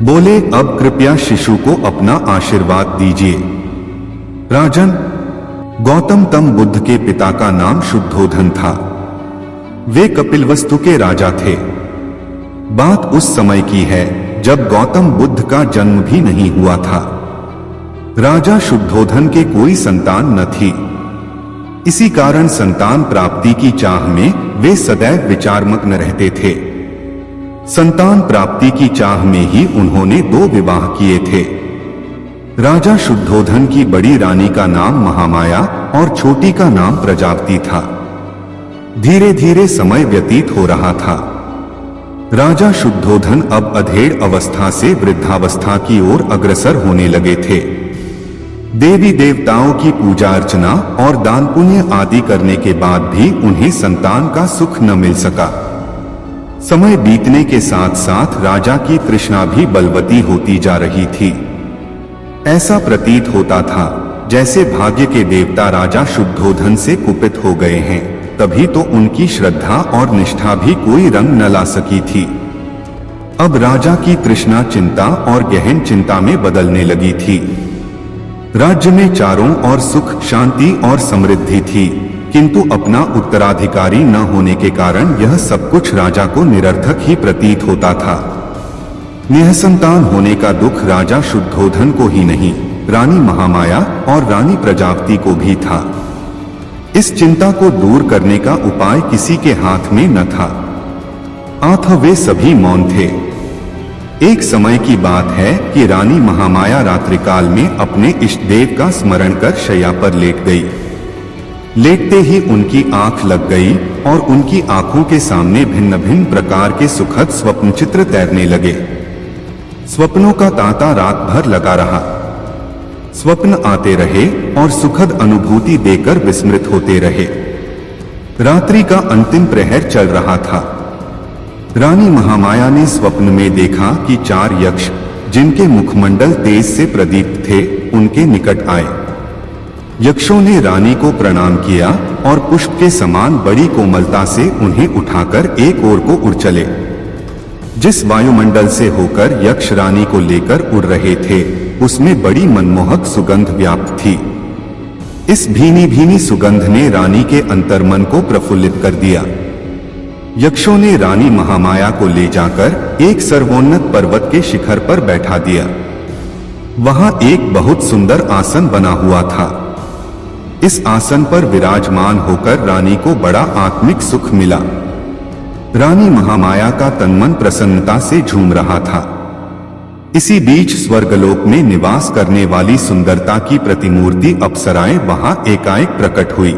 बोले, अब कृपया शिशु को अपना आशीर्वाद दीजिए। राजन, गौतम तम बुद्ध के पिता का नाम शुद्धोधन था। वे कपिलवस्तु के राजा थे। बात उस समय की है जब गौतम बुद्ध का जन्म भी नहीं हुआ था। राजा शुद्धोधन के कोई संतान न थी। इसी कारण संतान प्राप्ति की चाह में वे सदैव विचारमग्न रहते थे। संतान प्राप्ति की चाह में ही उन्होंने 2 विवाह किए थे। राजा शुद्धोधन की बड़ी रानी का नाम महामाया और छोटी का नाम प्रजापति था। धीरे धीरे समय व्यतीत हो रहा था। राजा शुद्धोधन अब अधेड़ अवस्था से वृद्धावस्था की ओर अग्रसर होने लगे थे। देवी देवताओं की पूजा अर्चना और दान पुण्य आदि करने के बाद भी उन्हें संतान का सुख न मिल सका। समय बीतने के साथ साथ राजा की तृष्णा भी बलवती होती जा रही थी। ऐसा प्रतीत होता था जैसे भाग्य के देवता राजा शुद्धोधन से कुपित हो गए हैं, तभी तो उनकी श्रद्धा और निष्ठा भी कोई रंग न ला सकी थी। अब राजा की तृष्णा चिंता और गहन चिंता में बदलने लगी थी। राज्य में चारों ओर सुख, शांति और समृद्धि थी, किंतु अपना उत्तराधिकारी न होने के कारण यह सब कुछ राजा को निरर्थक ही प्रतीत होता था। निःसंतान होने का दुख राजा शुद्धोधन को ही नहीं, रानी महामाया और रानी प्रजापति को भी था। इस चिंता को दूर करने का उपाय किसी के हाथ में न था, अतः वे सभी मौन थे। एक समय की बात है कि रानी महामाया रात्रिकाल में अपने इष्ट देव का स्मरण कर शैया पर लेट गई। लेटते ही उनकी आंख लग गई और उनकी आंखों के सामने भिन्न भिन्न प्रकार के सुखद स्वप्न चित्र तैरने लगे। स्वप्नों का तांता रात भर लगा रहा। स्वप्न आते रहे और सुखद अनुभूति देकर विस्मृत होते रहे। रात्रि का अंतिम प्रहर चल रहा था। रानी महामाया ने स्वप्न में देखा कि 4 यक्ष, जिनके मुखमंडल तेज से प्रदीप्त थे, उनके निकट आए। यक्षों ने रानी को प्रणाम किया और पुष्प के समान बड़ी कोमलता से उन्हें उठाकर एक ओर को उड़ चले। जिस वायुमंडल से होकर यक्ष रानी को लेकर उड़ रहे थे, उसमें बड़ी मनमोहक सुगंध व्याप्त थी। इस भीनी भीनी सुगंध ने रानी के अंतर्मन को प्रफुल्लित कर दिया। यक्षों ने रानी महामाया को ले जाकर एक सर्वोन्नत पर्वत के शिखर पर बैठा दिया। वहां एक बहुत सुंदर आसन बना हुआ था। इस आसन पर विराजमान होकर रानी को बड़ा आत्मिक सुख मिला। रानी महामाया का तनमन प्रसन्नता से झूम रहा था। इसी बीच स्वर्गलोक में निवास करने वाली सुंदरता की प्रतिमूर्ति अप्सराएं वहां एकाएक प्रकट हुई।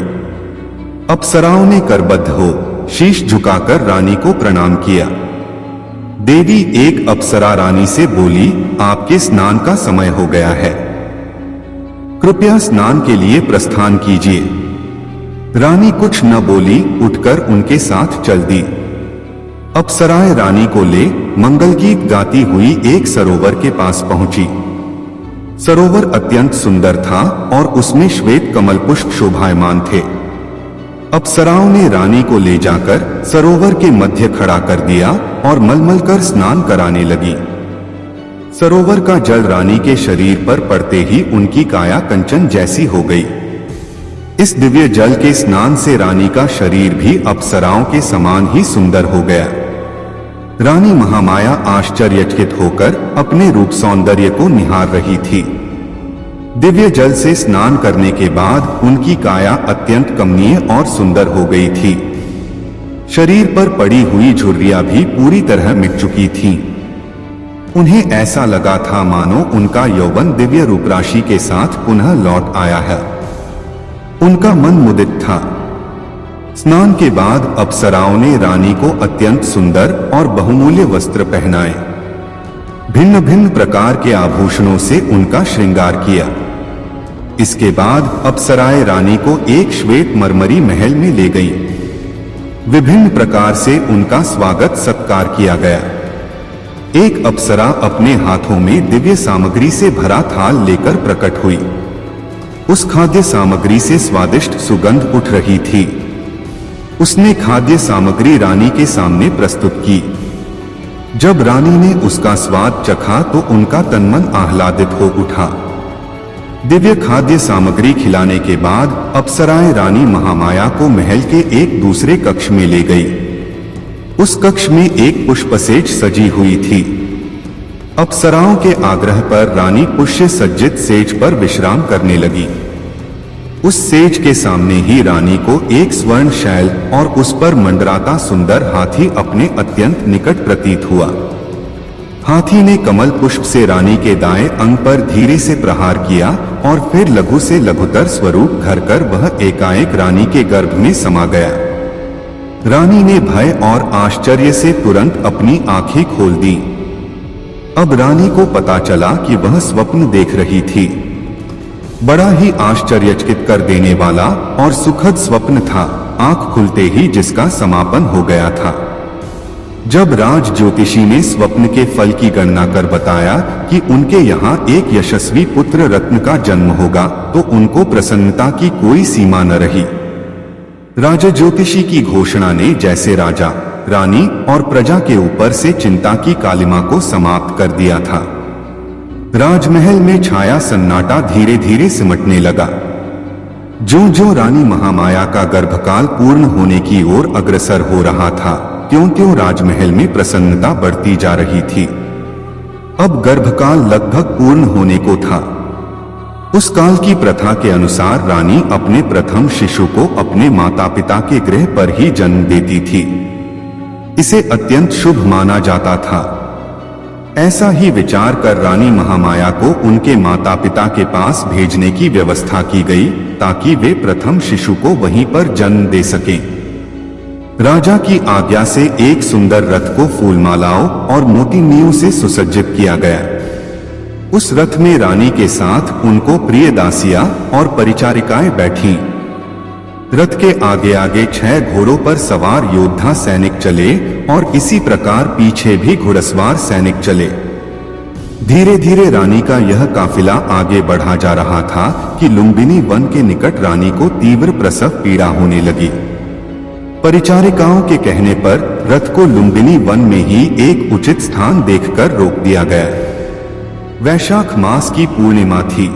अप्सराओं ने करबद्ध हो शीश झुकाकर रानी को प्रणाम किया। देवी एक अप्सरा रानी से बोली, आपके स्नान का समय हो गया है, कृपया स्नान के लिए प्रस्थान कीजिए। रानी कुछ न बोली, उठकर उनके साथ चल दी। अप्सराएं रानी को ले मंगल गीत गाती हुई एक सरोवर के पास पहुंची। सरोवर अत्यंत सुंदर था और उसमें श्वेत कमल पुष्प शोभायमान थे। अप्सराओं ने रानी को ले जाकर सरोवर के मध्य खड़ा कर दिया और मलमल कर स्नान कराने लगी। सरोवर का जल रानी के शरीर पर पड़ते ही उनकी काया कंचन जैसी हो गई। इस दिव्य जल के स्नान से रानी का शरीर भी अप्सराओं के समान ही सुंदर हो गया। रानी महामाया आश्चर्यचकित होकर अपने रूप सौंदर्य को निहार रही थी। दिव्य जल से स्नान करने के बाद उनकी काया अत्यंत कमनीय और सुंदर हो गई थी। शरीर पर पड़ी हुई झुर्रियां भी पूरी तरह मिट चुकी थीं। उन्हें ऐसा लगा था मानो उनका यौवन दिव्य रूपराशि के साथ पुनः लौट आया है। उनका मन मुदित था। स्नान के बाद अप्सराओं ने रानी को अत्यंत सुंदर और बहुमूल्य वस्त्र पहनाए। भिन्न भिन्न प्रकार के आभूषणों से उनका श्रृंगार किया। इसके बाद अप्सराएं रानी को एक श्वेत मरमरी महल में ले गईं। विभिन्न प्रकार से उनका स्वागत सत्कार किया गया। एक अप्सरा अपने हाथों में दिव्य सामग्री से भरा थाल लेकर प्रकट हुई। उस खाद्य सामग्री से स्वादिष्ट सुगंध उठ रही थी। उसने खाद्य सामग्री रानी के सामने प्रस्तुत की। जब रानी ने उसका स्वाद चखा तो उनका तनमन आह्लादित हो उठा। दिव्य खाद्य सामग्री खिलाने के बाद अप्सराएं रानी महामाया को महल के एक दूसरे कक्ष में ले गई। उस कक्ष में एक पुष्पसेज सजी हुई थी। अप्सराओं के आग्रह पर रानी पुष्य सज्जित सेज पर विश्राम करने लगी। उस सेज के सामने ही रानी को एक स्वर्ण शैल और उस पर मंडराता सुंदर हाथी अपने अत्यंत निकट प्रतीत हुआ। हाथी ने कमल पुष्प से रानी के दाएं अंग पर धीरे से प्रहार किया और फिर लघु से लघुतर स्वरूप धरकर वह एकाएक रानी के गर्भ में समा गया। रानी ने भय और आश्चर्य से तुरंत अपनी आंखें खोल दी। अब रानी को पता चला कि वह स्वप्न देख रही थी। बड़ा ही आश्चर्यचकित कर देने वाला और सुखद स्वप्न था, आंख खुलते ही जिसका समापन हो गया था। जब राज ज्योतिषी ने स्वप्न के फल की गणना कर बताया कि उनके यहाँ एक यशस्वी पुत्र रत्न का जन्म होगा, तो उनको प्रसन्नता की कोई सीमा न रही। राजा ज्योतिषी की घोषणा ने जैसे राजा, रानी और प्रजा के ऊपर से चिंता की कालिमा को समाप्त कर दिया था। राजमहल में छाया सन्नाटा धीरे धीरे सिमटने लगा। ज्यों ज्यों रानी महामाया का गर्भकाल पूर्ण होने की ओर अग्रसर हो रहा था, त्यों त्यों राजमहल में प्रसन्नता बढ़ती जा रही थी। अब गर्भकाल लगभग पूर्ण होने को था। उस काल की प्रथा के अनुसार रानी अपने प्रथम शिशु को अपने माता पिता के गृह पर ही जन्म देती थी। इसे अत्यंत शुभ माना जाता था। ऐसा ही विचार कर रानी महामाया को उनके माता पिता के पास भेजने की व्यवस्था की गई, ताकि वे प्रथम शिशु को वहीं पर जन्म दे सकें। राजा की आज्ञा से एक सुंदर रथ को फूलमालाओं और मोतिनियों से सुसज्जित किया गया। उस रथ में रानी के साथ उनको प्रिय दासियां और परिचारिकाएं बैठीं। रथ के आगे आगे 6 घोड़ों पर सवार योद्धा सैनिक चले और इसी प्रकार पीछे भी घुड़सवार सैनिक चले। धीरे धीरे रानी का यह काफिला आगे बढ़ा जा रहा था कि लुम्बिनी वन के निकट रानी को तीव्र प्रसव पीड़ा होने लगी। परिचारिकाओं के कहने पर रथ को लुम्बिनी वन में ही एक उचित स्थान देखकर रोक दिया गया। वैशाख मास की पूर्णिमा थी।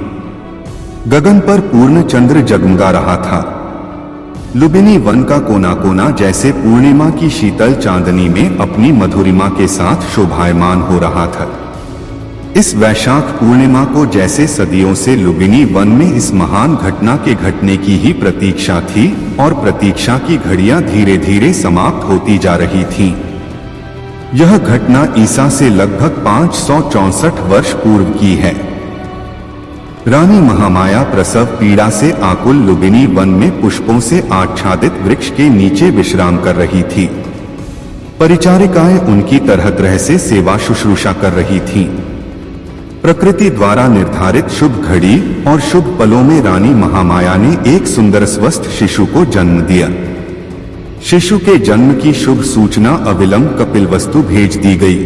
गगन पर पूर्ण चंद्र जगमगा रहा था। लुम्बिनी वन का कोना कोना जैसे पूर्णिमा की शीतल चांदनी में अपनी मधुरिमा के साथ शोभायमान हो रहा था। इस वैशाख पूर्णिमा को जैसे सदियों से लुम्बिनी वन में इस महान घटना के घटने की ही प्रतीक्षा थी, और प्रतीक्षा की घड़ियां धीरे धीरे समाप्त होती जा रही थीं। यह घटना ईसा से लगभग 564 वर्ष पूर्व की है। रानी महामाया प्रसव पीड़ा से आकुल लुम्बिनी वन में पुष्पों से आच्छादित वृक्ष के नीचे विश्राम कर रही थी। परिचारिकाएं उनकी तरह तरह से सेवा शुश्रूषा कर रही थीं। प्रकृति द्वारा निर्धारित शुभ घड़ी और शुभ पलों में रानी महामाया ने एक सुंदर स्वस्थ शिशु को जन्म दिया। शिशु के जन्म की शुभ सूचना अविलंब कपिलवस्तु भेज दी गई।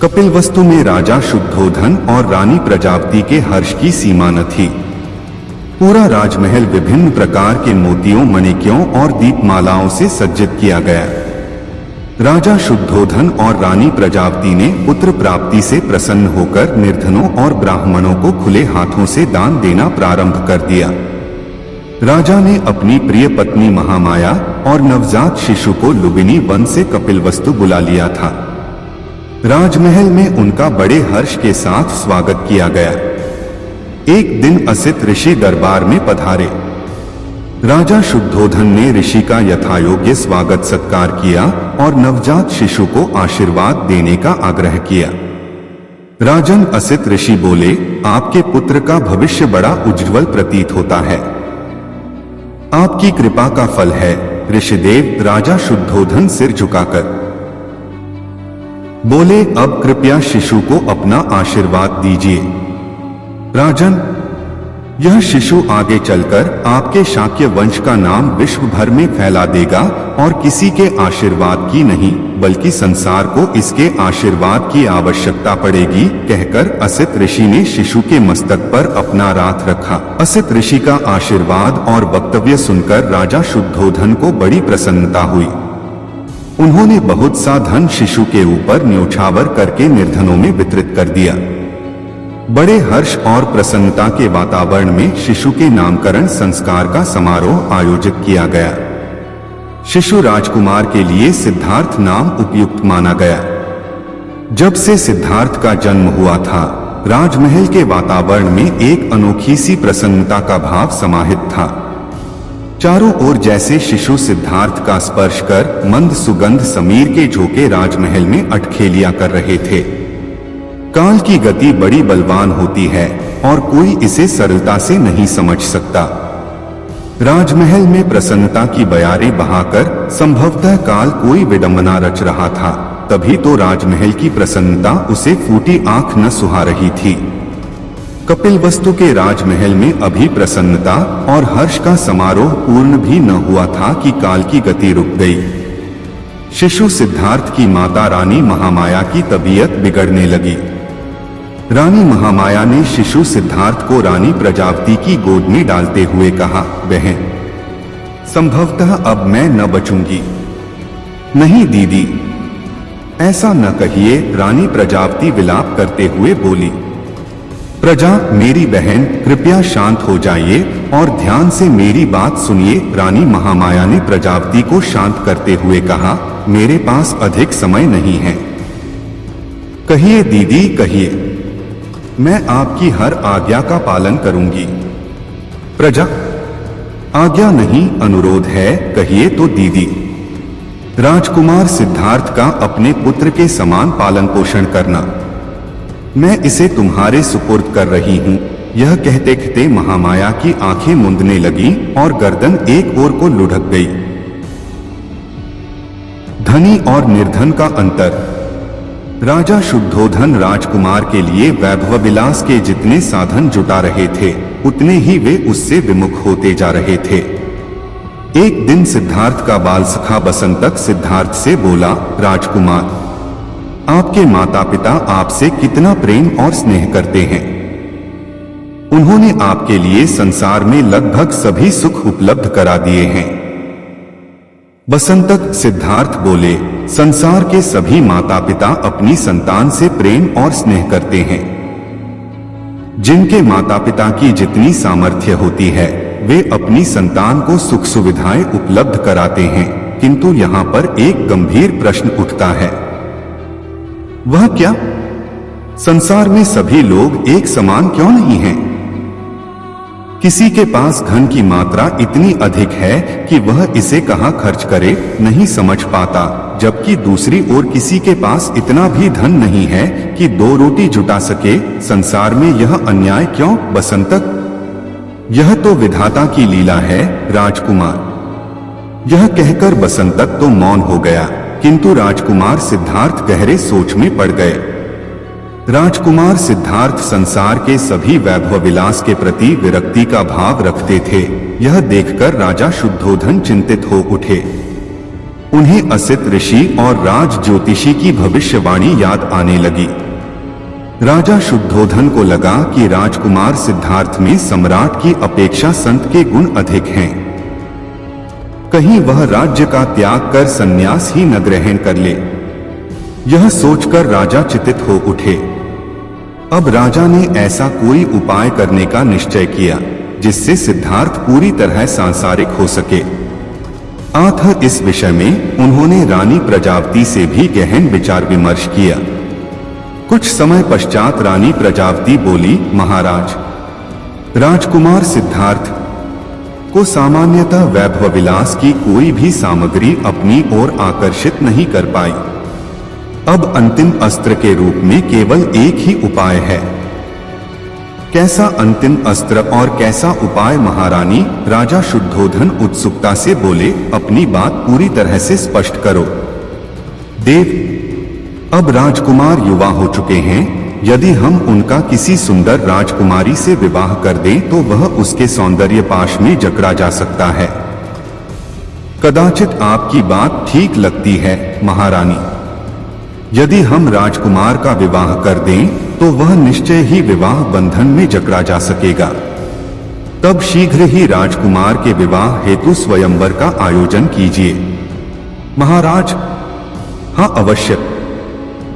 कपिलवस्तु में राजा शुद्धोधन और रानी प्रजापति के हर्ष की सीमा न थी। पूरा राजमहल विभिन्न प्रकार के मोतियों, मणिक्यों और दीपमालाओं से सज्जित किया गया। राजा शुद्धोधन और रानी प्रजापति ने पुत्र प्राप्ति से प्रसन्न होकर निर्धनों और ब्राह्मणों को खुले हाथों से दान देना प्रारंभ कर दिया। राजा ने अपनी प्रिय पत्नी महामाया और नवजात शिशु को लुम्बिनी वन से कपिलवस्तु बुला लिया था। राजमहल में उनका बड़े हर्ष के साथ स्वागत किया गया। एक दिन असित ऋषि दरबार में पधारे। राजा शुद्धोधन ने ऋषि का यथायोग्य स्वागत सत्कार किया और नवजात शिशु को आशीर्वाद देने का आग्रह किया। राजन असित ऋषि बोले, आपके पुत्र का भविष्य बड़ा उज्ज्वल प्रतीत होता है। आपकी कृपा का फल है। ऋषिदेव राजा शुद्धोधन सिर झुकाकर बोले, अब कृपया शिशु को अपना आशीर्वाद दीजिए। राजन, यह शिशु आगे चलकर आपके शाक्य वंश का नाम विश्व भर में फैला देगा और किसी के आशीर्वाद की नहीं बल्कि संसार को इसके आशीर्वाद की आवश्यकता पड़ेगी, कहकर असित ऋषि ने शिशु के मस्तक पर अपना हाथ रखा। असित ऋषि का आशीर्वाद और वक्तव्य सुनकर राजा शुद्धोधन को बड़ी प्रसन्नता हुई। उन्होंने बहुत सा धन शिशु के ऊपर न्योछावर करके निर्धनों में वितरित कर दिया। बड़े हर्ष और प्रसन्नता के वातावरण में शिशु के नामकरण संस्कार का समारोह आयोजित किया गया। शिशु राजकुमार के लिए सिद्धार्थ नाम उपयुक्त माना गया। जब से सिद्धार्थ का जन्म हुआ था, राजमहल के वातावरण में एक अनोखी सी प्रसन्नता का भाव समाहित था। चारों ओर जैसे शिशु सिद्धार्थ का स्पर्श कर मंद सुगंध समीर के झोंके राजमहल में अटखेलियां कर रहे थे। काल की गति बड़ी बलवान होती है और कोई इसे सरलता से नहीं समझ सकता। राजमहल में प्रसन्नता की बयारें बहाकर संभवतः काल कोई विडंबना रच रहा था, तभी तो राजमहल की प्रसन्नता उसे फूटी आंख न सुहा रही थी। कपिलवस्तु के राजमहल में अभी प्रसन्नता और हर्ष का समारोह पूर्ण भी न हुआ था कि काल की गति रुक गई। शिशु सिद्धार्थ की माता रानी महामाया की तबीयत बिगड़ने लगी। रानी महामाया ने शिशु सिद्धार्थ को रानी प्रजापति की गोद में डालते हुए कहा, बहन, संभवतः अब मैं न बचूंगी। नहीं दीदी, ऐसा न कहिए, रानी प्रजापति विलाप करते हुए बोली। प्रजा, मेरी बहन, कृपया शांत हो जाइए और ध्यान से मेरी बात सुनिए। रानी महामाया ने प्रजापति को शांत करते हुए कहा, मेरे पास अधिक समय नहीं है। कहिए दीदी, कहिए, मैं आपकी हर आज्ञा का पालन करूंगी। प्रजा, आज्ञा नहीं, अनुरोध है, कहिए तो दीदी। राजकुमार सिद्धार्थ का अपने पुत्र के समान पालन पोषण करना। मैं इसे तुम्हारे सुपुर्द कर रही हूँ। यह कहते कहते महामाया की आंखें मूंदने लगी और गर्दन एक ओर को लुढ़क गई। धनी और निर्धन का अंतर। राजा शुद्धोधन राजकुमार के लिए वैभव विलास के जितने साधन जुटा रहे थे, उतने ही वे उससे विमुख होते जा रहे थे। एक दिन सिद्धार्थ का बाल सखा बसंतक सिद्धार्थ से बोला, राजकुमार, आपके माता पिता आपसे कितना प्रेम और स्नेह करते हैं। उन्होंने आपके लिए संसार में लगभग सभी सुख उपलब्ध करा दिए हैं। बसंतक सिद्धार्थ बोले, संसार के सभी माता पिता अपनी संतान से प्रेम और स्नेह करते हैं। जिनके माता पिता की जितनी सामर्थ्य होती है, वे अपनी संतान को सुख सुविधाएं उपलब्ध कराते हैं, किंतु यहाँ पर एक गंभीर प्रश्न उठता है। वह क्या? संसार में सभी लोग एक समान क्यों नहीं हैं? किसी के पास धन की मात्रा इतनी अधिक है कि वह इसे कहां खर्च करे नहीं समझ पाता, जबकि दूसरी ओर किसी के पास इतना भी धन नहीं है कि 2 रोटी जुटा सके। संसार में यह अन्याय क्यों? बसंतक, यह तो विधाता की लीला है राजकुमार। यह कहकर बसंतक तो मौन हो गया, किंतु राजकुमार सिद्धार्थ गहरे सोच में पड़ गए। राजकुमार सिद्धार्थ संसार के सभी वैभव विलास के प्रति विरक्ति का भाव रखते थे। यह देखकर राजा शुद्धोधन चिंतित हो उठे। उन्हें असित ऋषि और राज ज्योतिषी की भविष्यवाणी याद आने लगी। राजा शुद्धोधन को लगा कि राजकुमार सिद्धार्थ में सम्राट की अपेक्षा संत के गुण अधिक हैं। कहीं वह राज्य का त्याग कर संन्यास ही न ग्रहण कर ले। यह सोचकर राजा चिंतित हो उठे। अब राजा ने ऐसा कोई उपाय करने का निश्चय किया जिससे सिद्धार्थ पूरी तरह सांसारिक हो सके। अतः इस विषय में उन्होंने रानी प्रजापति से भी गहन विचार विमर्श किया। कुछ समय पश्चात रानी प्रजापति बोली, महाराज, राजकुमार सिद्धार्थ को सामान्यतः वैभव विलास की कोई भी सामग्री अपनी ओर आकर्षित नहीं कर पाई। अब अंतिम अस्त्र के रूप में केवल एक ही उपाय है। कैसा अंतिम अस्त्र और कैसा उपाय महारानी? राजा शुद्धोधन उत्सुकता से बोले, अपनी बात पूरी तरह से स्पष्ट करो। देव, अब राजकुमार युवा हो चुके हैं। यदि हम उनका किसी सुंदर राजकुमारी से विवाह कर दें तो वह उसके सौंदर्य पाश में जकड़ा जा सकता है। कदाचित आपकी बात ठीक लगती है महारानी। यदि हम राजकुमार का विवाह कर दें तो वह निश्चय ही विवाह बंधन में जकड़ा जा सकेगा। तब शीघ्र ही राजकुमार के विवाह हेतु स्वयंवर का आयोजन कीजिए। महाराज, हाँ अवश्य,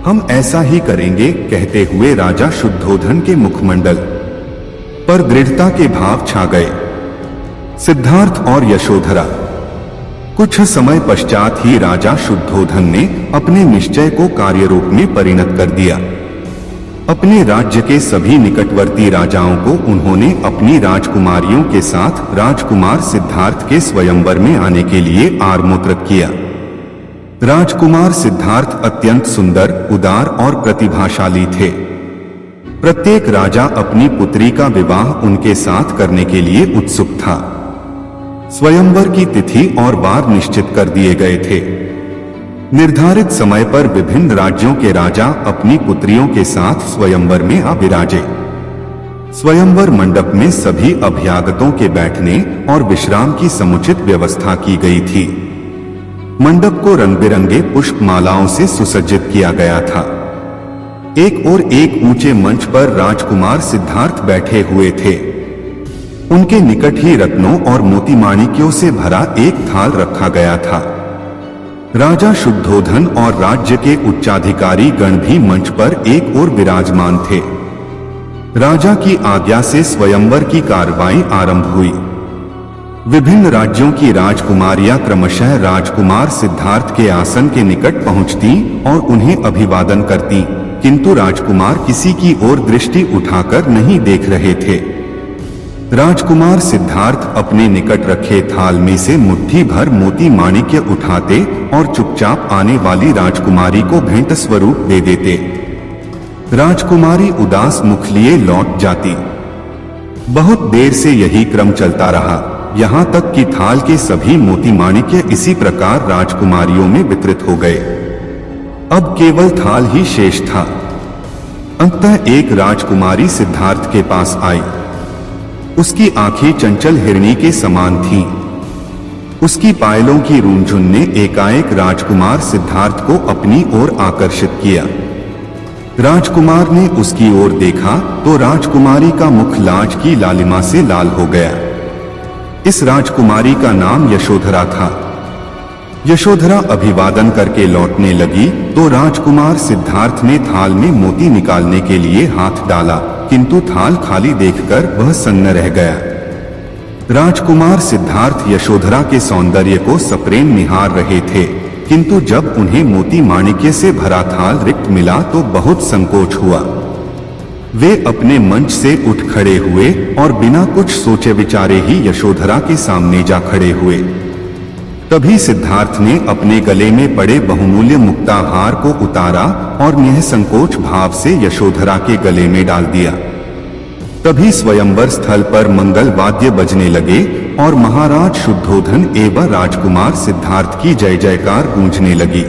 हम ऐसा ही करेंगे, कहते हुए राजा शुद्धोधन के मुखमंडल पर दृढ़ता के भाव छा गए। सिद्धार्थ और यशोधरा। कुछ समय पश्चात ही राजा शुद्धोधन ने अपने निश्चय को कार्यरूप में परिणत कर दिया। अपने राज्य के सभी निकटवर्ती राजाओं को उन्होंने अपनी राजकुमारियों के साथ राजकुमार सिद्धार्थ के स्वयंवर में आने के लिए आमंत्रित किया। राजकुमार सिद्धार्थ अत्यंत सुंदर, उदार और प्रतिभाशाली थे। प्रत्येक राजा अपनी पुत्री का विवाह उनके साथ करने के लिए उत्सुक था। स्वयंवर की तिथि और वार निश्चित कर दिए गए थे। निर्धारित समय पर विभिन्न राज्यों के राजा अपनी पुत्रियों के साथ स्वयंवर में आ विराजे। स्वयंवर मंडप में सभी अभ्यागतों के बैठने और विश्राम की समुचित व्यवस्था की गई थी। मंडप को रंग बिरंगे पुष्प मालाओं से सुसज्जित किया गया था। एक और एक ऊंचे मंच पर राजकुमार सिद्धार्थ बैठे हुए थे। उनके निकट ही रत्नों और मोती माणिक्यों से भरा एक थाल रखा गया था। राजा शुद्धोधन और राज्य के उच्चाधिकारी गण भी मंच पर एक और विराजमान थे। राजा की आज्ञा से स्वयंवर की कार्रवाई आरंभ हुई। विभिन्न राज्यों की राजकुमारियां क्रमशः राजकुमार सिद्धार्थ के आसन के निकट पहुंचती और उन्हें अभिवादन करती, किंतु राजकुमार किसी की ओर दृष्टि उठाकर नहीं देख रहे थे। राजकुमार सिद्धार्थ अपने निकट रखे थाल में से मुट्ठी भर मोती माणिक्य उठाते और चुपचाप आने वाली राजकुमारी को भेंट स्वरूप दे देते। राजकुमारी उदास मुख लिए लौट जाती। बहुत देर से यही क्रम चलता रहा, यहाँ तक कि थाल के सभी मोती माणिक्य इसी प्रकार राजकुमारियों में वितरित हो गए। अब केवल थाल ही शेष था। अंततः एक राजकुमारी सिद्धार्थ के पास आई। उसकी आंखें चंचल हिरणी के समान थीं। उसकी पायलों की रूंझुन ने एकाएक राजकुमार सिद्धार्थ को अपनी ओर आकर्षित किया। राजकुमार ने उसकी ओर देखा तो राजकुमारी का मुख लाज की लालिमा से लाल हो गया। इस राजकुमारी का नाम यशोधरा था। यशोधरा अभिवादन करके लौटने लगी तो राजकुमार सिद्धार्थ ने थाल में मोती निकालने के लिए हाथ डाला, किंतु थाल खाली देखकर वह सन्न रह गया। राजकुमार सिद्धार्थ यशोधरा के सौंदर्य को सप्रेम निहार रहे थे, किंतु जब उन्हें मोती माणिक्य से भरा थाल रिक्त मिला तो बहुत संकोच हुआ। वे अपने मंच से उठ खड़े हुए और बिना कुछ सोचे विचारे ही यशोधरा के सामने जा खड़े हुए। तभी सिद्धार्थ ने अपने गले में पड़े बहुमूल्य मुक्ताहार को उतारा और निःसंकोच भाव से यशोधरा के गले में डाल दिया। तभी स्वयंवर स्थल पर मंगल वाद्य बजने लगे और महाराज शुद्धोधन एवं राजकुमार सिद्धार्थ की जय जयकार गूंजने लगी।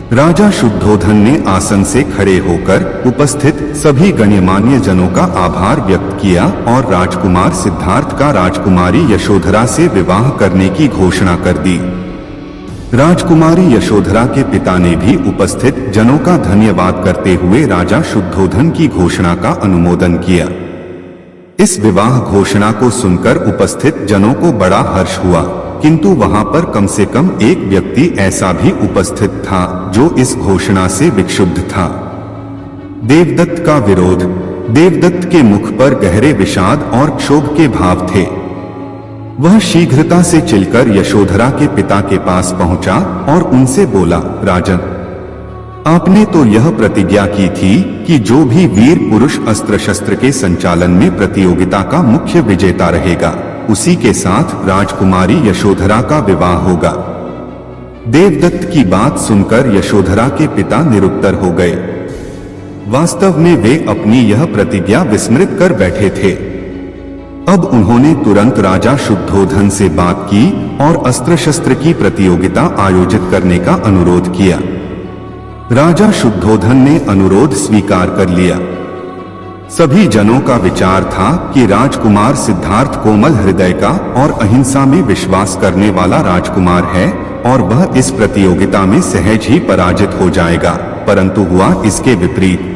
राजा शुद्धोधन ने आसन से खड़े होकर उपस्थित सभी गण्यमान्य जनों का आभार व्यक्त किया और राजकुमार सिद्धार्थ का राजकुमारी यशोधरा से विवाह करने की घोषणा कर दी। राजकुमारी यशोधरा के पिता ने भी उपस्थित जनों का धन्यवाद करते हुए राजा शुद्धोधन की घोषणा का अनुमोदन किया। इस विवाह घोषणा को सुनकर उपस्थित जनों को बड़ा हर्ष हुआ, किंतु वहां पर कम से कम एक व्यक्ति ऐसा भी उपस्थित था जो इस घोषणा से विक्षुब्ध था। देवदत्त का विरोध। देवदत्त के मुख पर गहरे विषाद और क्षोभ के भाव थे। वह शीघ्रता से चलकर यशोधरा के पिता के पास पहुंचा और उनसे बोला, राजन, आपने तो यह प्रतिज्ञा की थी कि जो भी वीर पुरुष अस्त्र शस्त्र के संचालन में प्रतियोगिता का मुख्य विजेता रहेगा, उसी के साथ राजकुमारी यशोधरा का विवाह होगा। देवदत्त की बात सुनकर यशोधरा के पिता निरुत्तर हो गए। वास्तव में वे अपनी यह प्रतिज्ञा विस्मृत कर बैठे थे। अब उन्होंने तुरंत राजा शुद्धोधन से बात की और अस्त्र शस्त्र की प्रतियोगिता आयोजित करने का अनुरोध किया। राजा शुद्धोधन ने अनुरोध स्वीकार कर लिया। सभी जनों का विचार था कि राजकुमार सिद्धार्थ कोमल हृदय का और अहिंसा में विश्वास करने वाला राजकुमार है और वह इस प्रतियोगिता में सहज ही पराजित हो जाएगा, परंतु हुआ इसके विपरीत।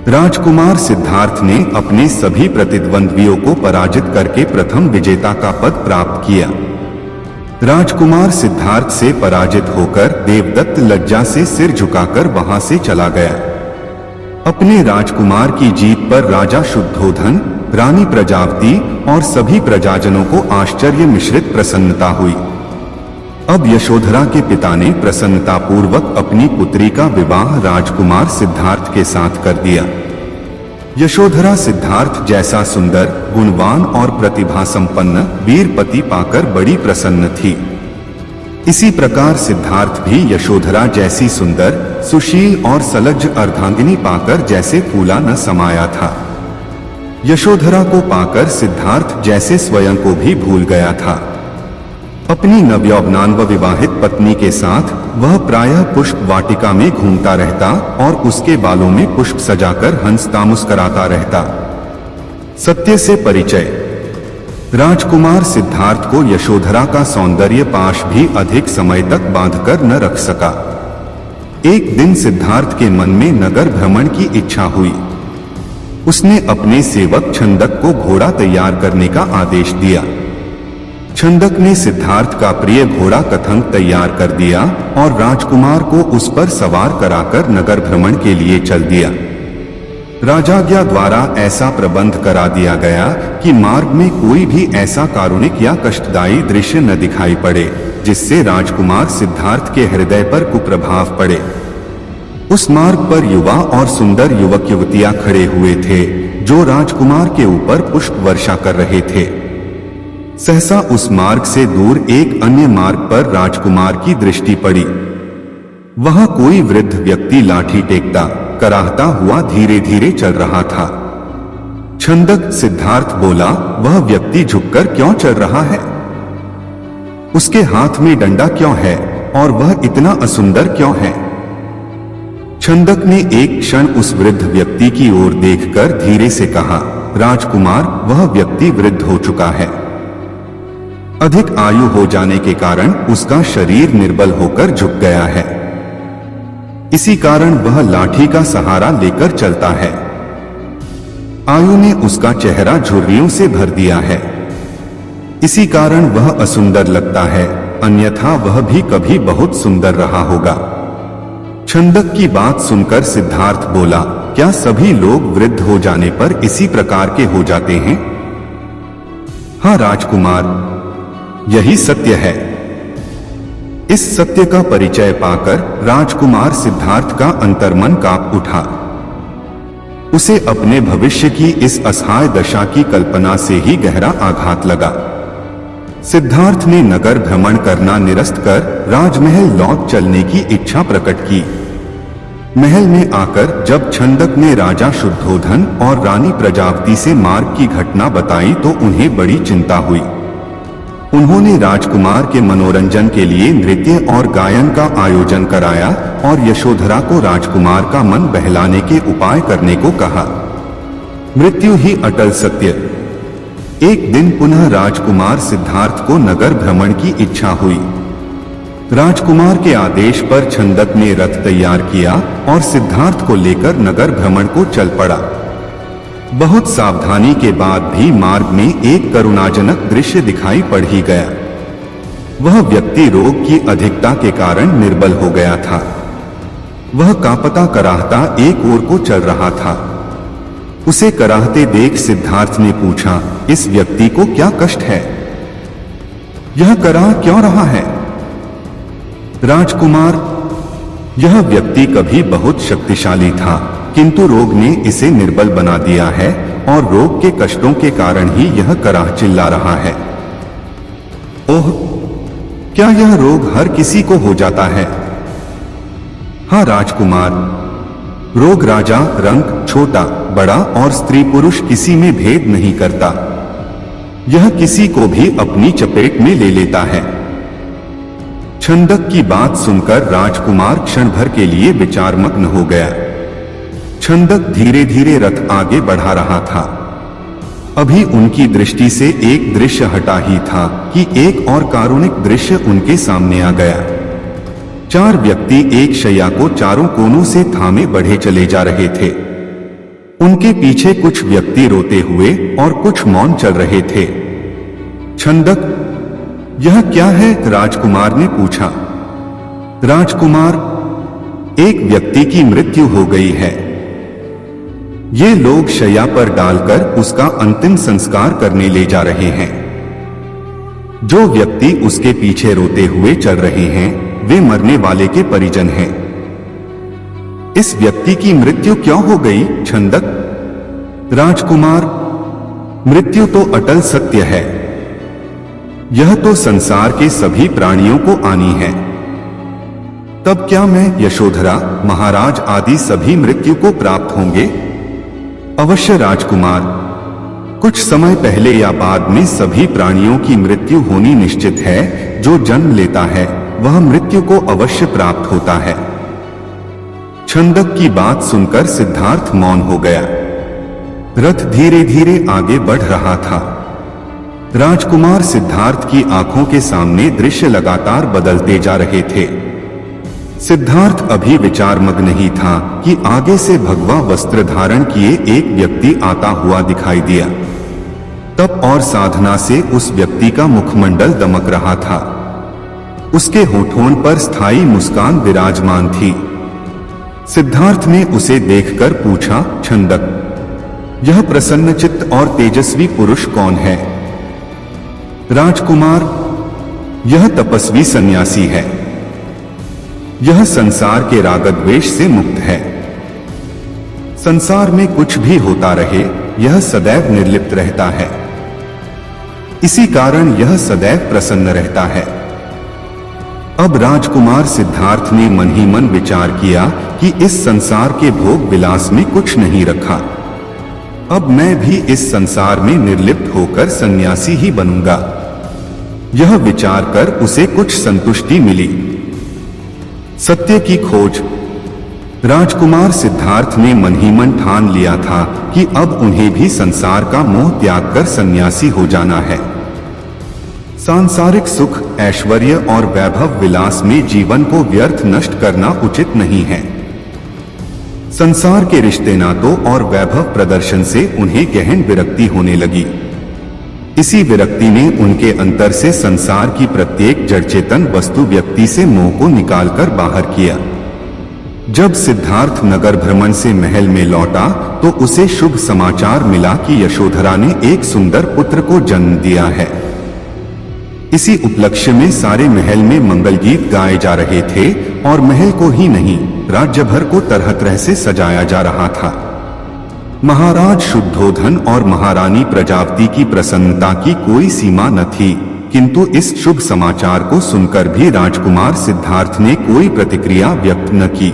राजकुमार सिद्धार्थ ने अपने सभी प्रतिद्वंद्वियों को पराजित करके प्रथम विजेता का पद प्राप्त किया। राजकुमार सिद्धार्थ से पराजित होकर देवदत्त लज्जा से सिर झुकाकर वहां से चला गया। अपने राजकुमार की जीत पर राजा शुद्धोधन, रानी प्रजापति और सभी प्रजाजनों को आश्चर्य मिश्रित प्रसन्नता हुई। अब यशोधरा के पिता ने प्रसन्नतापूर्वक अपनी पुत्री का विवाह राजकुमार सिद्धार्थ के साथ कर दिया। यशोधरा सिद्धार्थ जैसा सुंदर, गुणवान और प्रतिभा संपन्न वीर पति पाकर बड़ी प्रसन्न थी। इसी प्रकार सिद्धार्थ भी यशोधरा जैसी सुंदर, सुशील और सलज्ज अर्धांगिनी पाकर जैसे फूला न समाया था। यशोधरा को पाकर सिद्धार्थ जैसे स्वयं को भी भूल गया था। अपनी नवयौवनान्व विवाहित पत्नी के साथ वह प्रायः पुष्प वाटिका में घूमता रहता और उसके बालों में पुष्प सजाकर हंसता मुस्कराता रहता। सत्य से परिचय। राजकुमार सिद्धार्थ को यशोधरा का सौंदर्य पाश भी अधिक समय तक बांधकर न रख सका। एक दिन सिद्धार्थ के मन में नगर भ्रमण की इच्छा हुई। उसने अपने सेवक छंदक को घोड़ा तैयार करने का आदेश दिया। छंदक ने सिद्धार्थ का प्रिय घोड़ा कथंग तैयार कर दिया और राजकुमार को उस पर सवार कराकर नगर भ्रमण के लिए चल दिया। राजाज्ञा द्वारा ऐसा प्रबंध करा दिया गया कि मार्ग में कोई भी ऐसा कारुणिक या कष्टदायी दृश्य न दिखाई पड़े जिससे राजकुमार सिद्धार्थ के हृदय पर कुप्रभाव पड़े। उस मार्ग पर युवा और सुंदर युवक युवतियां खड़े हुए थे जो राजकुमार के ऊपर पुष्प वर्षा कर रहे थे। सहसा उस मार्ग से दूर एक अन्य मार्ग पर राजकुमार की दृष्टि पड़ी। वहां कोई वृद्ध व्यक्ति लाठी टेकता कराहता हुआ धीरे धीरे चल रहा था। छंदक सिद्धार्थ बोला, वह व्यक्ति झुककर क्यों चल रहा है? उसके हाथ में डंडा क्यों है और वह इतना असुंदर क्यों है? छंदक ने एक क्षण उस वृद्ध व्यक्ति की ओर देखकर धीरे से कहा, राजकुमार, वह व्यक्ति वृद्ध हो चुका है। अधिक आयु हो जाने के कारण उसका शरीर निर्बल होकर झुक गया है। इसी कारण वह लाठी का सहारा लेकर चलता है। आयु ने उसका चेहरा झुर्रियों से भर दिया है। इसी कारण वह असुंदर लगता है, अन्यथा वह भी कभी बहुत सुंदर रहा होगा। छंदक की बात सुनकर सिद्धार्थ बोला, क्या सभी लोग वृद्ध हो जाने पर इसी प्रकार के हो जाते हैं? हाँ राजकुमार, यही सत्य है। इस सत्य का परिचय पाकर राजकुमार सिद्धार्थ का अंतर्मन कांप उठा। उसे अपने भविष्य की इस असहाय दशा की कल्पना से ही गहरा आघात लगा। सिद्धार्थ ने नगर भ्रमण करना निरस्त कर राजमहल लौट चलने की इच्छा प्रकट की। महल में आकर जब छंदक ने राजा शुद्धोधन और रानी प्रजापति से मार्ग की घटना बताई तो उन्हें बड़ी चिंता हुई। उन्होंने राजकुमार के मनोरंजन के लिए नृत्य और गायन का आयोजन कराया और यशोधरा को राजकुमार का मन बहलाने के उपाय करने को कहा। मृत्यु ही अटल सत्य। एक दिन पुनः राजकुमार सिद्धार्थ को नगर भ्रमण की इच्छा हुई। राजकुमार के आदेश पर छंदक ने रथ तैयार किया और सिद्धार्थ को लेकर नगर भ्रमण को चल पड़ा। बहुत सावधानी के बाद भी मार्ग में एक करुणाजनक दृश्य दिखाई पड़ ही गया। वह व्यक्ति रोग की अधिकता के कारण निर्बल हो गया था। वह कांपता कराहता एक ओर को चल रहा था। उसे कराहते देख सिद्धार्थ ने पूछा, इस व्यक्ति को क्या कष्ट है? यह कराह क्यों रहा है? राजकुमार, यह व्यक्ति कभी बहुत शक्तिशाली था, किंतु रोग ने इसे निर्बल बना दिया है और रोग के कष्टों के कारण ही यह कराह चिल्ला रहा है। ओह, क्या यह रोग हर किसी को हो जाता है? हाँ राजकुमार, रोग राजा, रंग, छोटा बड़ा और स्त्री पुरुष किसी में भेद नहीं करता। यह किसी को भी अपनी चपेट में ले लेता है। छंदक की बात सुनकर राजकुमार क्षण भर के लिए विचारमग्न हो गया। छंदक धीरे धीरे रथ आगे बढ़ा रहा था। अभी उनकी दृष्टि से एक दृश्य हटा ही था कि एक और कारुणिक दृश्य उनके सामने आ गया। 4 व्यक्ति एक शैया को चारों कोनों से थामे बढ़े चले जा रहे थे। उनके पीछे कुछ व्यक्ति रोते हुए और कुछ मौन चल रहे थे। छंदक, यह क्या है? राजकुमार ने पूछा। राजकुमार, एक व्यक्ति की मृत्यु हो गई है। ये लोग शैया पर डालकर उसका अंतिम संस्कार करने ले जा रहे हैं। जो व्यक्ति उसके पीछे रोते हुए चल रहे हैं वे मरने वाले के परिजन हैं। इस व्यक्ति की मृत्यु क्यों हो गई? छंदक। राजकुमार, मृत्यु तो अटल सत्य है। यह तो संसार के सभी प्राणियों को आनी है। तब क्या मैं, यशोधरा, महाराज आदि सभी मृत्यु को प्राप्त होंगे? अवश्य राजकुमार, कुछ समय पहले या बाद में सभी प्राणियों की मृत्यु होनी निश्चित है। जो जन्म लेता है वह मृत्यु को अवश्य प्राप्त होता है। छंदक की बात सुनकर सिद्धार्थ मौन हो गया। रथ धीरे धीरे आगे बढ़ रहा था। राजकुमार सिद्धार्थ की आंखों के सामने दृश्य लगातार बदलते जा रहे थे। सिद्धार्थ अभी विचारमग्न ही था कि आगे से भगवा वस्त्र धारण किए एक व्यक्ति आता हुआ दिखाई दिया। तप और साधना से उस व्यक्ति का मुखमंडल दमक रहा था। उसके होठों पर स्थायी मुस्कान विराजमान थी। सिद्धार्थ ने उसे देखकर पूछा, छंदक, यह प्रसन्नचित्त और तेजस्वी पुरुष कौन है? राजकुमार, यह तपस्वी सन्यासी है। यह संसार के रागद्वेष से मुक्त है। संसार में कुछ भी होता रहे यह सदैव निर्लिप्त रहता है। इसी कारण यह सदैव प्रसन्न रहता है। अब राजकुमार सिद्धार्थ ने मन ही मन विचार किया कि इस संसार के भोग विलास में कुछ नहीं रखा। अब मैं भी इस संसार में निर्लिप्त होकर सन्यासी ही बनूंगा। यह विचार कर उसे कुछ संतुष्टि मिली। सत्य की खोज। राजकुमार सिद्धार्थ ने मन ही मन ठान लिया था कि अब उन्हें भी संसार का मोह त्याग कर सन्यासी हो जाना है। सांसारिक सुख, ऐश्वर्य और वैभव विलास में जीवन को व्यर्थ नष्ट करना उचित नहीं है। संसार के रिश्ते नातों और वैभव प्रदर्शन से उन्हें गहन विरक्ति होने लगी। इसी विरक्ति ने उनके अंतर से संसार की प्रत्येक जड़चेतन वस्तु व्यक्ति से मोह को निकालकर बाहर किया। जब सिद्धार्थ नगर भ्रमण से महल में लौटा तो उसे शुभ समाचार मिला कि यशोधरा ने एक सुंदर पुत्र को जन्म दिया है। इसी उपलक्ष्य में सारे महल में मंगल गीत गाए जा रहे थे और महल को ही नहीं राज्य भर को तरह तरह से सजाया जा रहा था। महाराज शुद्धोधन और महारानी प्रजापति की प्रसन्नता की कोई सीमा न थी, किंतु इस शुभ समाचार को सुनकर भी राजकुमार सिद्धार्थ ने कोई प्रतिक्रिया व्यक्त न की।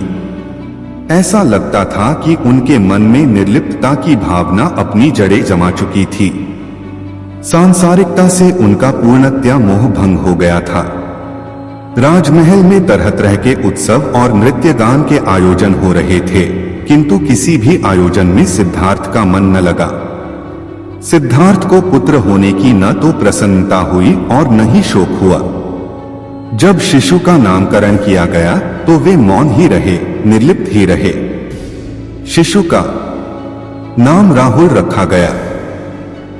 ऐसा लगता था कि उनके मन में निर्लिप्तता की भावना अपनी जड़ें जमा चुकी थी। सांसारिकता से उनका पूर्णतया मोह भंग हो गया था। राजमहल में तरह तरह के उत्सव और नृत्य गान के आयोजन हो रहे थे, किंतु किसी भी आयोजन में सिद्धार्थ का मन न लगा। सिद्धार्थ को पुत्र होने की न तो प्रसन्नता हुई और न ही शोक हुआ। जब शिशु का नामकरण किया गया तो वे मौन ही रहे, निर्लिप्त ही रहे। शिशु का नाम राहुल रखा गया।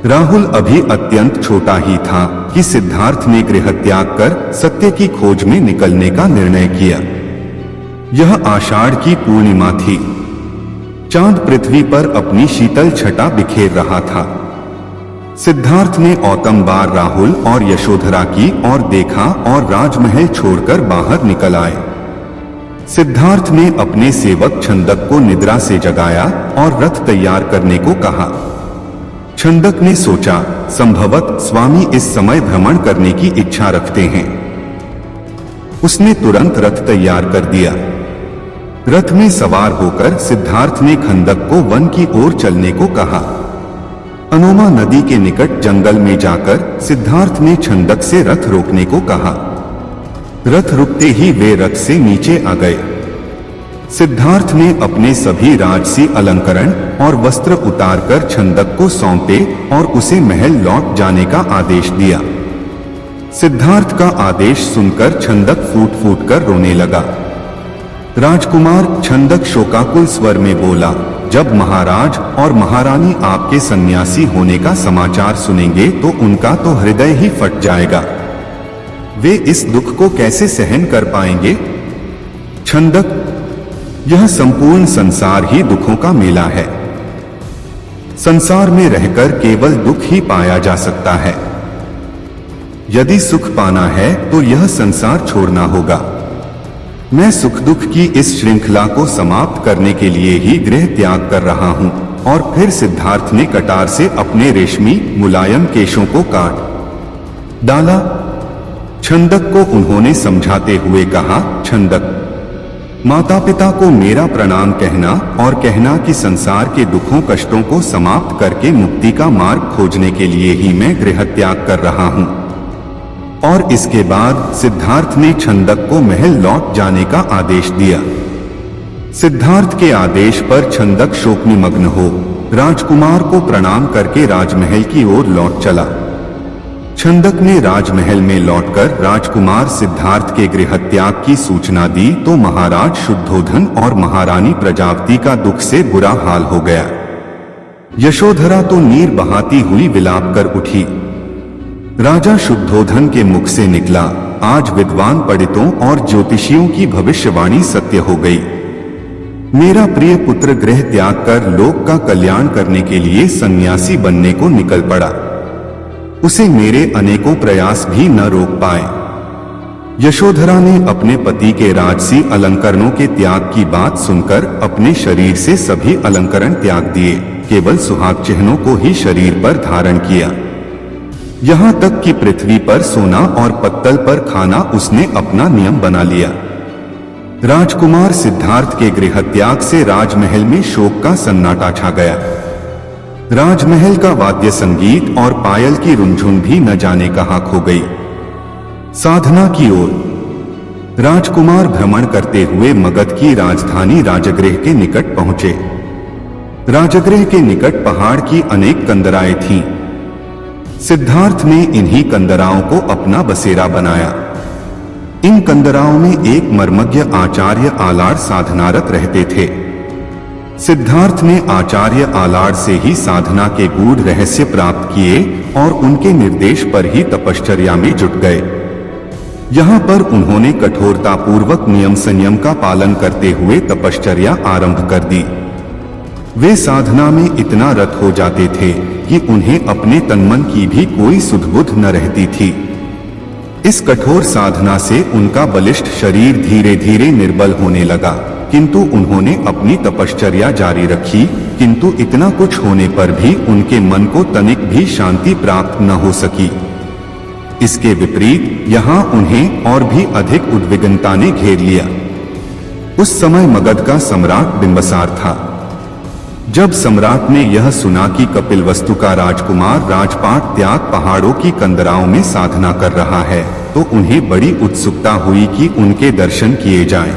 राहुल अभी अत्यंत छोटा ही था कि सिद्धार्थ ने गृह त्याग कर सत्य की खोज में निकलने का निर्णय किया। यह आषाढ़ की पूर्णिमा थी। चांद पृथ्वी पर अपनी शीतल छटा बिखेर रहा था। सिद्धार्थ ने औतम बार राहुल और यशोधरा की ओर देखा और राजमहल छोड़कर बाहर निकल आए। सिद्धार्थ ने अपने सेवक छंदक को निद्रा से जगाया और रथ तैयार करने को कहा। छंदक ने सोचा, संभवत स्वामी इस समय भ्रमण करने की इच्छा रखते हैं। उसने तुरंत रथ तैयार कर दिया। रथ में सवार होकर सिद्धार्थ ने खंदक को वन की ओर चलने को कहा। अनोमा नदी के निकट जंगल में जाकर सिद्धार्थ ने छंदक से रथ रोकने को कहा। रथ रुकते ही वे रथ से नीचे आ गए। सिद्धार्थ ने अपने सभी राजसी अलंकरण और वस्त्र उतारकर छंदक को सौंपे और उसे महल लौट जाने का आदेश दिया। सिद्धार्थ का आदेश सुनकर छंदक फूट फूट कर रोने लगा। राजकुमार, छंदक शोकाकुल स्वर में बोला, जब महाराज और महारानी आपके सन्यासी होने का समाचार सुनेंगे तो उनका तो हृदय ही फट जाएगा। वे इस दुख को कैसे सहन कर पाएंगे? छंदक, यह संपूर्ण संसार ही दुखों का मेला है। संसार में रहकर केवल दुख ही पाया जा सकता है। यदि सुख पाना है तो यह संसार छोड़ना होगा। मैं सुख दुख की इस श्रृंखला को समाप्त करने के लिए ही गृह त्याग कर रहा हूं। और फिर सिद्धार्थ ने कटार से अपने रेशमी मुलायम केशों को काट डाला। छंदक को उन्होंने समझाते हुए कहा, छंदक, माता पिता को मेरा प्रणाम कहना और कहना कि संसार के दुखों कष्टों को समाप्त करके मुक्ति का मार्ग खोजने के लिए ही मैं गृह त्याग कर रहा हूं। और इसके बाद सिद्धार्थ ने छंदक को महल लौट जाने का आदेश दिया। सिद्धार्थ के आदेश पर छंदक शोकनिमग्न हो राजकुमार को प्रणाम करके राजमहल की ओर लौट चला। छंदक ने राजमहल में लौटकर राजकुमार सिद्धार्थ के गृह त्याग की सूचना दी तो महाराज शुद्धोधन और महारानी प्रजापति का दुख से बुरा हाल हो गया। यशोधरा तो नीर बहाती हुई विलाप कर उठी। राजा शुद्धोधन के मुख से निकला, आज विद्वान पंडितों और ज्योतिषियों की भविष्यवाणी सत्य हो गई। मेरा प्रिय पुत्र गृह त्याग कर लोक का कल्याण करने के लिए सन्यासी बनने को निकल पड़ा। उसे मेरे अनेकों प्रयास भी न रोक पाए। यशोधरा ने अपने पति के राजसी अलंकरणों के त्याग की बात सुनकर अपने शरीर से सभी अलंकरण त्याग दिए, केवल सुहाग चिन्हों को ही शरीर पर धारण किया। यहाँ तक कि पृथ्वी पर सोना और पत्तल पर खाना उसने अपना नियम बना लिया। राजकुमार सिद्धार्थ के गृह त्याग से राजमहल में शोक का सन्नाटा छा गया। राजमहल का वाद्य संगीत और पायल की रुंझुन भी न जाने कहां खो गई। साधना की ओर राजकुमार भ्रमण करते हुए मगध की राजधानी राजगृह के निकट पहुंचे। राजगृह के निकट पहाड़ की अनेक कंदराएं थीं। सिद्धार्थ ने इन्हीं कंदराओं को अपना बसेरा बनाया। इन कंदराओं में एक मर्मज्ञ आचार्य आलाड़ साधनारत रहते थे। सिद्धार्थ ने आचार्य आलाड़ से ही साधना के गूढ़ रहस्य प्राप्त किए और उनके निर्देश पर ही तपश्चर्या में जुट गए। यहाँ पर उन्होंने कठोरता पूर्वक नियम संयम का पालन करते हुए तपश्चर्या आरंभ कर दी। वे साधना में इतना रत हो जाते थे कि उन्हें अपने तनमन की भी कोई सुध-बुध न रहती थी। इस कठोर साधना से उनका बलिष्ठ शरीर धीरे धीरे निर्बल होने लगा, किंतु उन्होंने अपनी तपश्चर्या जारी रखी। किंतु इतना कुछ होने पर भी उनके मन को तनिक भी शांति प्राप्त न हो सकी। इसके विपरीत यहाँ उन्हें और भी अधिक उद्विग्नता ने घेर लिया। उस समय मगध का सम्राट बिंबसार था। जब सम्राट ने यह सुना कि कपिलवस्तु का राजकुमार राजपाट त्याग पहाड़ों की कंदराओं में साधना कर रहा है, तो उन्हें बड़ी उत्सुकता हुई कि उनके दर्शन किए जाएं।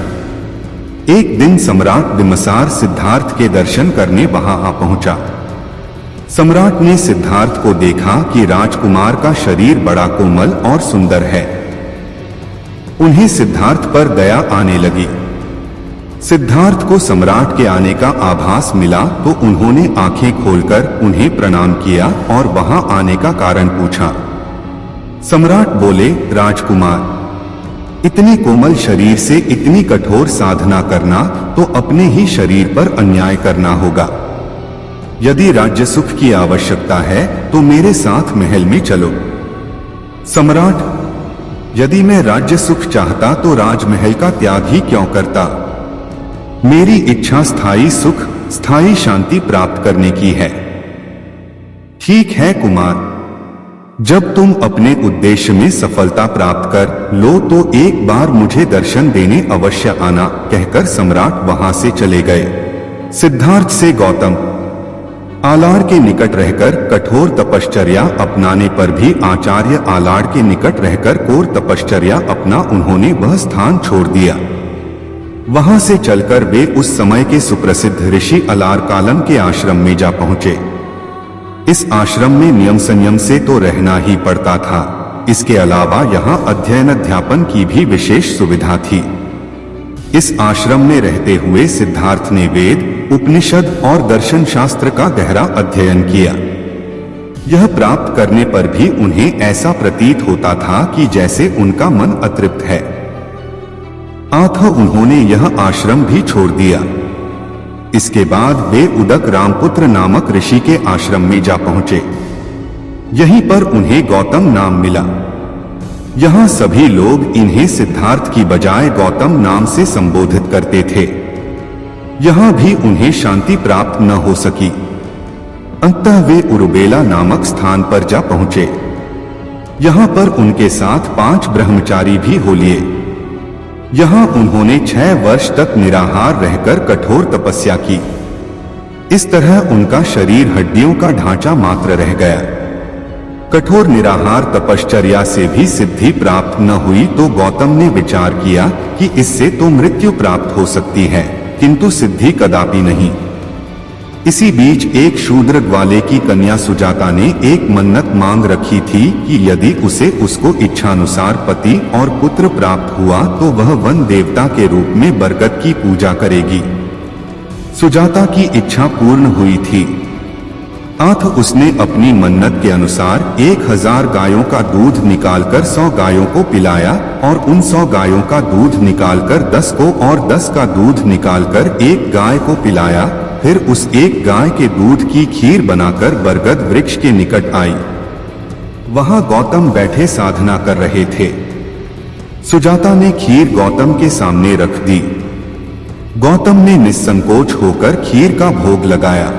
एक दिन सम्राट बिंबसार सिद्धार्थ के दर्शन करने वहां आ पहुंचा। सम्राट ने सिद्धार्थ को देखा कि राजकुमार का शरीर बड़ा कोमल और सुंदर है। उन्हें सिद्धार्थ पर दया आने लगी। सिद्धार्थ को सम्राट के आने का आभास मिला तो उन्होंने आंखें खोलकर उन्हें प्रणाम किया और वहां आने का कारण पूछा। सम्राट बोले, राजकुमार, इतने कोमल शरीर से इतनी कठोर साधना करना तो अपने ही शरीर पर अन्याय करना होगा। यदि राज्य सुख की आवश्यकता है तो मेरे साथ महल में चलो। सम्राट, यदि मैं राज्य सुख चाहता तो राजमहल का त्याग ही क्यों करता। मेरी इच्छा स्थायी सुख, स्थायी शांति प्राप्त करने की है। ठीक है कुमार, जब तुम अपने उद्देश्य में सफलता प्राप्त कर लो तो एक बार मुझे दर्शन देने अवश्य आना, कहकर सम्राट वहां से चले गए। सिद्धार्थ से गौतम आलाड़ के निकट रहकर कठोर तपश्चर्या अपनाने पर भी आचार्य आलाड़ के निकट रहकर कोर तपश्चर्या अपना उन्होंने वह स्थान छोड़ दिया। वहां से चलकर वे उस समय के सुप्रसिद्ध ऋषि अलारकालम के आश्रम में जा पहुंचे। इस आश्रम में नियम संयम से तो रहना ही पड़ता था, इसके अलावा यहाँ अध्ययन अध्यापन की भी विशेष सुविधा थी। इस आश्रम में रहते हुए सिद्धार्थ ने वेद, उपनिषद और दर्शन शास्त्र का गहरा अध्ययन किया। यह प्राप्त करने पर भी उन्हें ऐसा प्रतीत होता था कि जैसे उनका मन अतृप्त है। अतः उन्होंने यह आश्रम भी छोड़ दिया। इसके बाद वे उदक रामपुत्र नामक ऋषि के आश्रम में जा पहुंचे। यहीं पर उन्हें गौतम नाम मिला। यहाँ सभी लोग इन्हें सिद्धार्थ की बजाय गौतम नाम से संबोधित करते थे। यहाँ भी उन्हें शांति प्राप्त न हो सकी। अंततः वे उरुबेला नामक स्थान पर जा पहुंचे। यहाँ पर उनके साथ 5 ब्रह्मचारी भी हो लिए। यहाँ उन्होंने 6 वर्ष तक निराहार रहकर कठोर तपस्या की। इस तरह उनका शरीर हड्डियों का ढांचा मात्र रह गया। कठोर निराहार तपश्चर्या से भी सिद्धि प्राप्त न हुई तो गौतम ने विचार किया कि इससे तो मृत्यु प्राप्त हो सकती है, किंतु सिद्धि कदापि नहीं। इसी बीच एक शूद्र ग्वाले की कन्या सुजाता ने एक मन्नत मांग रखी थी कि यदि उसे उसको इच्छानुसार पति और पुत्र प्राप्त हुआ तो वह वन देवता के रूप में बरगद की पूजा करेगी। सुजाता की इच्छा पूर्ण हुई थी। अतः उसने अपनी मन्नत के अनुसार 1000 गायों का दूध निकालकर 100 गायों को पिलाया और उन 100 गायों का दूध निकालकर 10 को और 10 का दूध निकालकर 1 गाय को पिलाया। फिर उस एक गाय के दूध की खीर बनाकर बरगद वृक्ष के निकट आई। वहां गौतम बैठे साधना कर रहे थे। सुजाता ने खीर गौतम के सामने रख दी। गौतम ने निस्संकोच होकर खीर का भोग लगाया।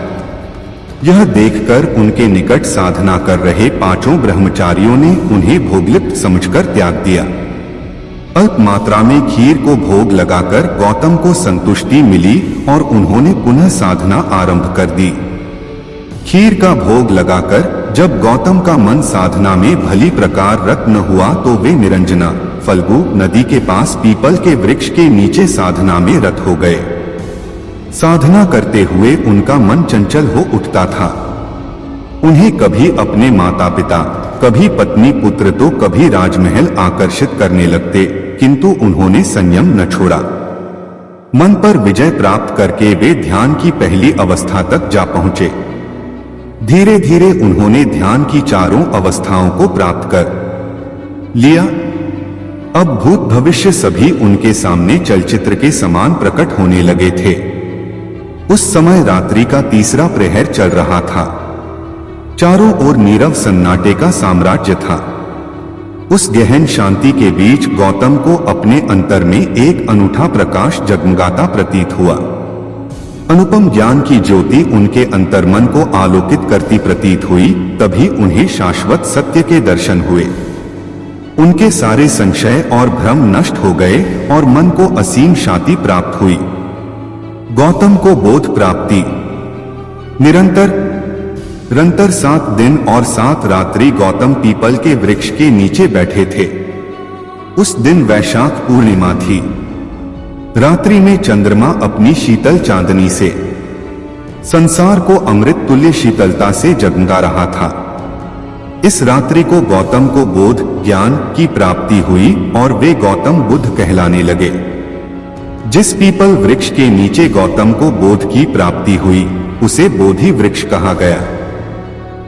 यह देखकर उनके निकट साधना कर रहे 5 ब्रह्मचारियों ने उन्हें भोगलिप्त समझकर त्याग दिया। अल्प मात्रा में खीर को भोग लगाकर गौतम को संतुष्टि मिली और उन्होंने पुनः साधना आरंभ कर दी। खीर का भोग लगाकर जब गौतम का मन साधना में भली प्रकार रत न हुआ तो वे निरंजना फल्गु नदी के पास पीपल के वृक्ष के नीचे साधना में रत हो गए। साधना करते हुए उनका मन चंचल हो उठता था। उन्हें कभी अपने माता पिता, कभी पत्नी पुत्र तो कभी राजमहल आकर्षित करने लगते, किंतु उन्होंने संयम न छोड़ा। मन पर विजय प्राप्त करके वे ध्यान की पहली अवस्था तक जा पहुंचे। धीरे धीरे उन्होंने ध्यान की चारों अवस्थाओं को प्राप्त कर लिया। अब भूत भविष्य सभी उनके सामने चलचित्र के समान प्रकट होने लगे थे। उस समय रात्रि का 3रा प्रहर चल रहा था। चारों ओर नीरव सन्नाटे का साम्राज्य था। उस गहन शांति के बीच गौतम को अपने अंतर में एक अनूठा प्रकाश जगमगाता प्रतीत हुआ। अनुपम ज्ञान की ज्योति उनके अंतर्मन को आलोकित करती प्रतीत हुई। तभी उन्हें शाश्वत सत्य के दर्शन हुए। उनके सारे संशय और भ्रम नष्ट हो गए और मन को असीम शांति प्राप्त हुई। गौतम को बोध प्राप्ति। निरंतर 7 दिन और 7 रात्रि गौतम पीपल के वृक्ष के नीचे बैठे थे। उस दिन वैशाख पूर्णिमा थी। रात्रि में चंद्रमा अपनी शीतल चांदनी से संसार को अमृत तुल्य शीतलता से जगमगा रहा था। इस रात्रि को गौतम को बोध ज्ञान की प्राप्ति हुई और वे गौतम बुद्ध कहलाने लगे। जिस पीपल वृक्ष के नीचे गौतम को बोध की प्राप्ति हुई उसे बोधि वृक्ष कहा गया।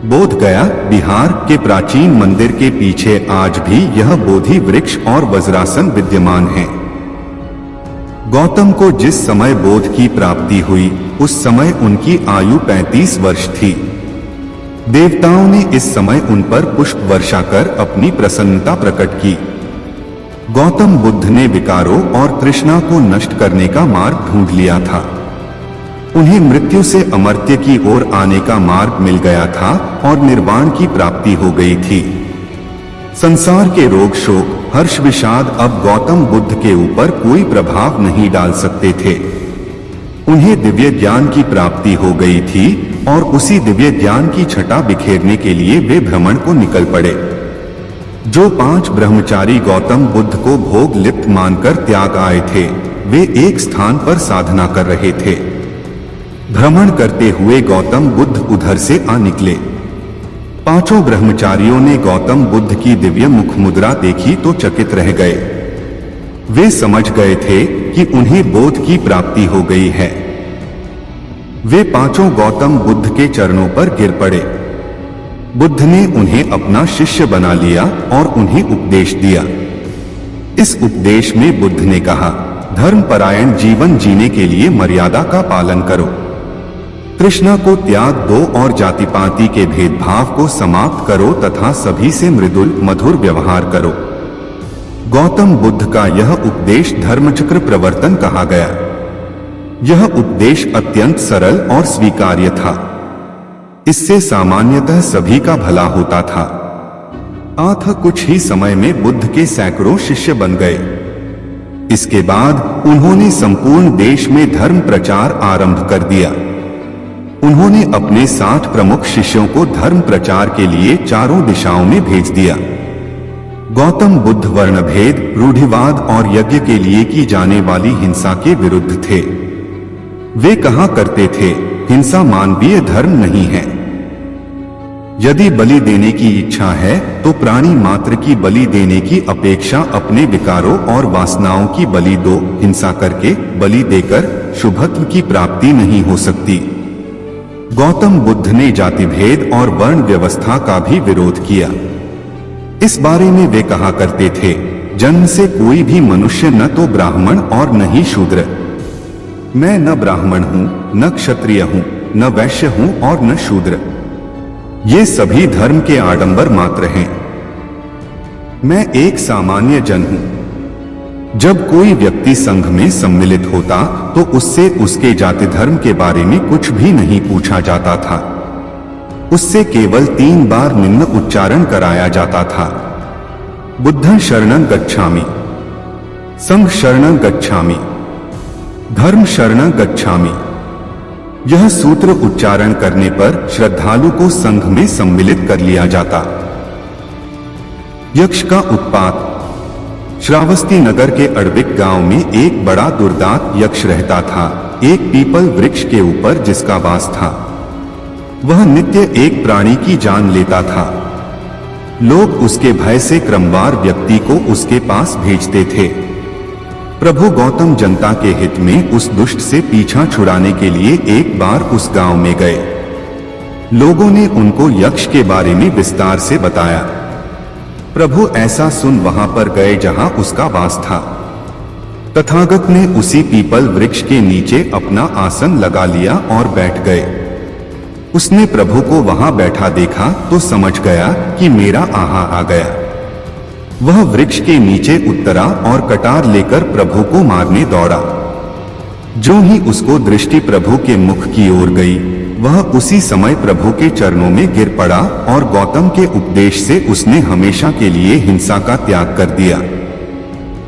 बोध गया बिहार के प्राचीन मंदिर के पीछे आज भी यह बोधि वृक्ष और वज्रासन विद्यमान है। गौतम को जिस समय बोध की प्राप्ति हुई उस समय उनकी आयु 35 वर्ष थी। देवताओं ने इस समय उन पर पुष्प वर्षा कर अपनी प्रसन्नता प्रकट की। गौतम बुद्ध ने विकारों और तृष्णा को नष्ट करने का मार्ग ढूंढ लिया था। उन्हें मृत्यु से अमर्त्य की ओर आने का मार्ग मिल गया था और निर्वाण की प्राप्ति हो गई थी। संसार के रोग शोक हर्ष विषाद अब गौतम बुद्ध के ऊपर कोई प्रभाव नहीं डाल सकते थे। उन्हें दिव्य ज्ञान की प्राप्ति हो गई थी और उसी दिव्य ज्ञान की छटा बिखेरने के लिए वे भ्रमण को निकल पड़े। जो 5 ब्रह्मचारी गौतम बुद्ध को भोग लिप्त मानकर त्याग आए थे वे एक स्थान पर साधना कर रहे थे। भ्रमण करते हुए गौतम बुद्ध उधर से आ निकले। 5 ब्रह्मचारियों ने गौतम बुद्ध की दिव्य मुख मुद्रा देखी तो चकित रह गए। वे समझ गए थे कि उन्हें बोध की प्राप्ति हो गई है। वे 5 गौतम बुद्ध के चरणों पर गिर पड़े। बुद्ध ने उन्हें अपना शिष्य बना लिया और उन्हें उपदेश दिया। इस उपदेश में बुद्ध ने कहा, धर्मपरायण जीवन जीने के लिए मर्यादा का पालन करो, तृष्णा को त्याग दो और जाति पाति के भेदभाव को समाप्त करो तथा सभी से मृदुल मधुर व्यवहार करो। गौतम बुद्ध का यह उपदेश धर्मचक्र प्रवर्तन कहा गया। यह उपदेश अत्यंत सरल और स्वीकार्य था। इससे सामान्यतः सभी का भला होता था। अतः कुछ ही समय में बुद्ध के सैकड़ों शिष्य बन गए। इसके बाद उन्होंने संपूर्ण देश में धर्म प्रचार आरंभ कर दिया। उन्होंने अपने 60 प्रमुख शिष्यों को धर्म प्रचार के लिए चारों दिशाओं में भेज दिया। गौतम बुद्ध वर्णभेद, रूढ़िवाद और यज्ञ के लिए की जाने वाली हिंसा के विरुद्ध थे। वे कहा करते थे, हिंसा मानवीय धर्म नहीं है। यदि बलि देने की इच्छा है तो प्राणी मात्र की बलि देने की अपेक्षा अपने विकारों और वासनाओं की बलि दो। हिंसा करके, बलि देकर शुभत्व की प्राप्ति नहीं हो सकती। गौतम बुद्ध ने जाति भेद और वर्ण व्यवस्था का भी विरोध किया। इस बारे में वे कहा करते थे, जन्म से कोई भी मनुष्य न तो ब्राह्मण और न ही शूद्र। मैं न ब्राह्मण हूं, न क्षत्रिय हूं, न वैश्य हूं और न शूद्र। ये सभी धर्म के आडंबर मात्र हैं। मैं एक सामान्य जन हूं। जब कोई व्यक्ति संघ में सम्मिलित होता तो उससे उसके जाति धर्म के बारे में कुछ भी नहीं पूछा जाता था। उससे केवल 3 बार निम्न उच्चारण कराया जाता था, बुद्धं शरणं गच्छामि, संघ शरणं गच्छामि, धर्म शरणं गच्छामि। यह सूत्र उच्चारण करने पर श्रद्धालु को संघ में सम्मिलित कर लिया जाता। यक्ष का उत्पात। श्रावस्ती नगर के अड़विक गांव में एक बड़ा दुर्दांत यक्ष रहता था, एक पीपल वृक्ष के ऊपर जिसका वास था। वह नित्य एक प्राणी की जान लेता था। लोग उसके भय से क्रमवार व्यक्ति को उसके पास भेजते थे। प्रभु गौतम जनता के हित में उस दुष्ट से पीछा छुड़ाने के लिए एक बार उस गांव में गए। लोगों ने उनको यक्ष के बारे में विस्तार से बताया। प्रभु ऐसा सुन वहां पर गए जहां उसका वास था। तथागत ने उसी पीपल वृक्ष के नीचे अपना आसन लगा लिया और बैठ गए। उसने प्रभु को वहां बैठा देखा तो समझ गया कि मेरा आहा आ गया। वह वृक्ष के नीचे उतरा और कटार लेकर प्रभु को मारने दौड़ा। जो ही उसको दृष्टि प्रभु के मुख की ओर गई, वह उसी समय प्रभु के चरणों में गिर पड़ा और गौतम के उपदेश से उसने हमेशा के लिए हिंसा का त्याग कर दिया।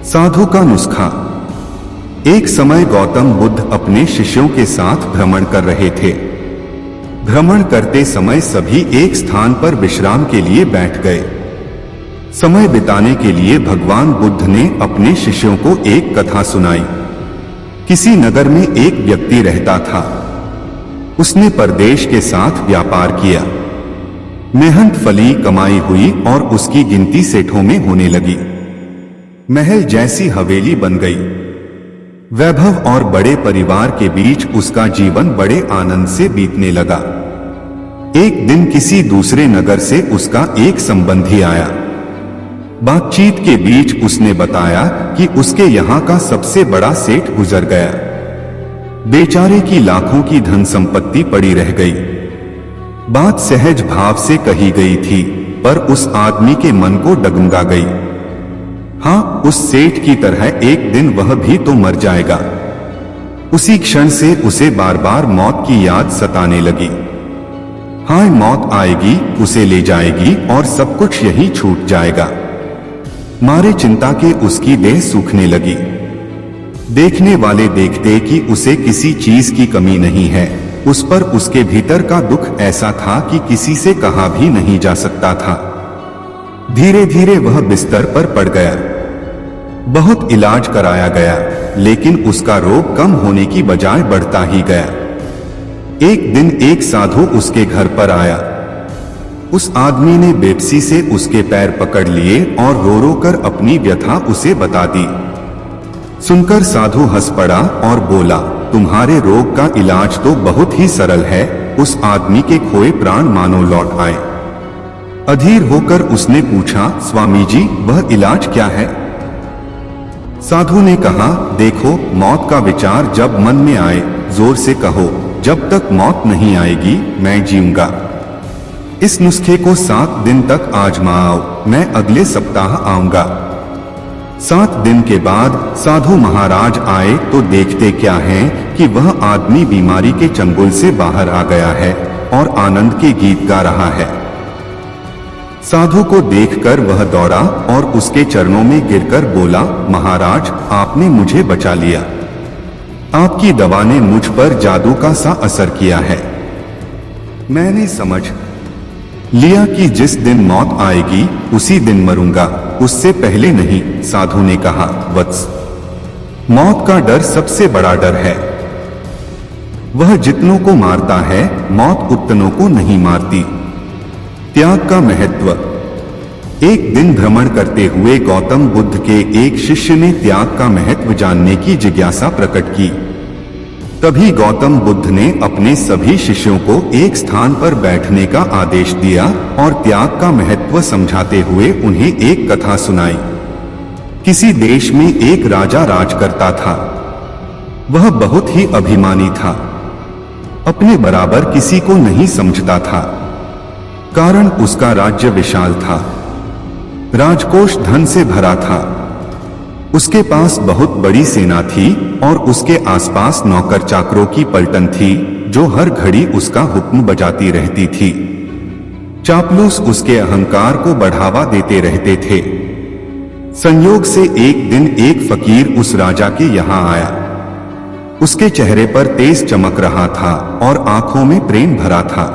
साधु का नुस्खा। एक समय गौतम बुद्ध अपने शिष्यों के साथ भ्रमण कर रहे थे। भ्रमण करते समय सभी एक स्थान पर विश्राम के लिए बैठ गए। समय बिताने के लिए भगवान बुद्ध ने अपने शिष्यों को एक कथा सुनाई। किसी नगर में एक व्यक्ति रहता था। उसने परदेश के साथ व्यापार किया। मेहनत फली कमाई हुई और उसकी गिनती सेठों में होने लगी। महल जैसी हवेली बन गई। वैभव और बड़े परिवार के बीच उसका जीवन बड़े आनंद से बीतने लगा। एक दिन किसी दूसरे नगर से उसका एक संबंधी आया। बातचीत के बीच उसने बताया कि उसके यहाँ का सबसे बड़ा सेठ गुजर गया। बेचारे की लाखों की धन संपत्ति पड़ी रह गई। बात सहज भाव से कही गई थी, पर उस आदमी के मन को डगमगा गई। हाँ, उस सेठ की तरह एक दिन वह भी तो मर जाएगा। उसी क्षण से उसे बार बार मौत की याद सताने लगी। हाँ, मौत आएगी, उसे ले जाएगी और सब कुछ यही छूट जाएगा। मारे चिंता के उसकी देह सूखने लगी। देखने वाले देखते कि उसे किसी चीज की कमी नहीं है। उस पर उसके भीतर का दुख ऐसा था कि किसी से कहा भी नहीं जा सकता था। धीरे धीरे वह बिस्तर पर पड़ गया। बहुत इलाज कराया गया, लेकिन उसका रोग कम होने की बजाय बढ़ता ही गया। एक दिन एक साधु उसके घर पर आया। उस आदमी ने बेबसी से उसके पैर पकड़ लिए और रो रो कर अपनी व्यथा उसे बता दी। सुनकर साधु हंस पड़ा और बोला, तुम्हारे रोग का इलाज तो बहुत ही सरल है। उस आदमी के खोए प्राण मानो लौट आए। अधीर होकर उसने पूछा, स्वामी जी वह इलाज क्या है? साधु ने कहा, देखो, मौत का विचार जब मन में आए जोर से कहो, जब तक मौत नहीं आएगी मैं जीऊंगा। इस नुस्खे को 7 दिन तक आजमाओ, मैं अगले सप्ताह आऊंगा। 7 दिन के बाद साधु महाराज आए तो देखते क्या है कि वह आदमी बीमारी के चंगुल से बाहर आ गया है और आनंद के गीत गा रहा है। साधु को देखकर वह दौड़ा और उसके चरणों में गिरकर बोला, महाराज आपने मुझे बचा लिया। आपकी दवा ने मुझ पर जादू का सा असर किया है। मैंने समझ लिया कि जिस दिन मौत आएगी उसी दिन मरूंगा, उससे पहले नहीं। साधु ने कहा, वत्स, मौत का डर सबसे बड़ा डर है। वह जितनों को मारता है, मौत उतनों को नहीं मारती। त्याग का महत्व। एक दिन भ्रमण करते हुए गौतम बुद्ध के एक शिष्य ने त्याग का महत्व जानने की जिज्ञासा प्रकट की। तभी गौतम बुद्ध ने अपने सभी शिष्यों को एक स्थान पर बैठने का आदेश दिया और त्याग का महत्व समझाते हुए उन्हें एक कथा सुनाई। किसी देश में एक राजा राज करता था। वह बहुत ही अभिमानी था, अपने बराबर किसी को नहीं समझता था। कारण उसका राज्य विशाल था, राजकोष धन से भरा था। उसके पास बहुत बड़ी सेना थी और उसके आसपास नौकर चाकरों की पलटन थी जो हर घड़ी उसका हुक्म बजाती रहती थी। चापलूस उसके अहंकार को बढ़ावा देते रहते थे। संयोग से एक दिन एक फकीर उस राजा के यहाँ आया। उसके चेहरे पर तेज चमक रहा था और आंखों में प्रेम भरा था।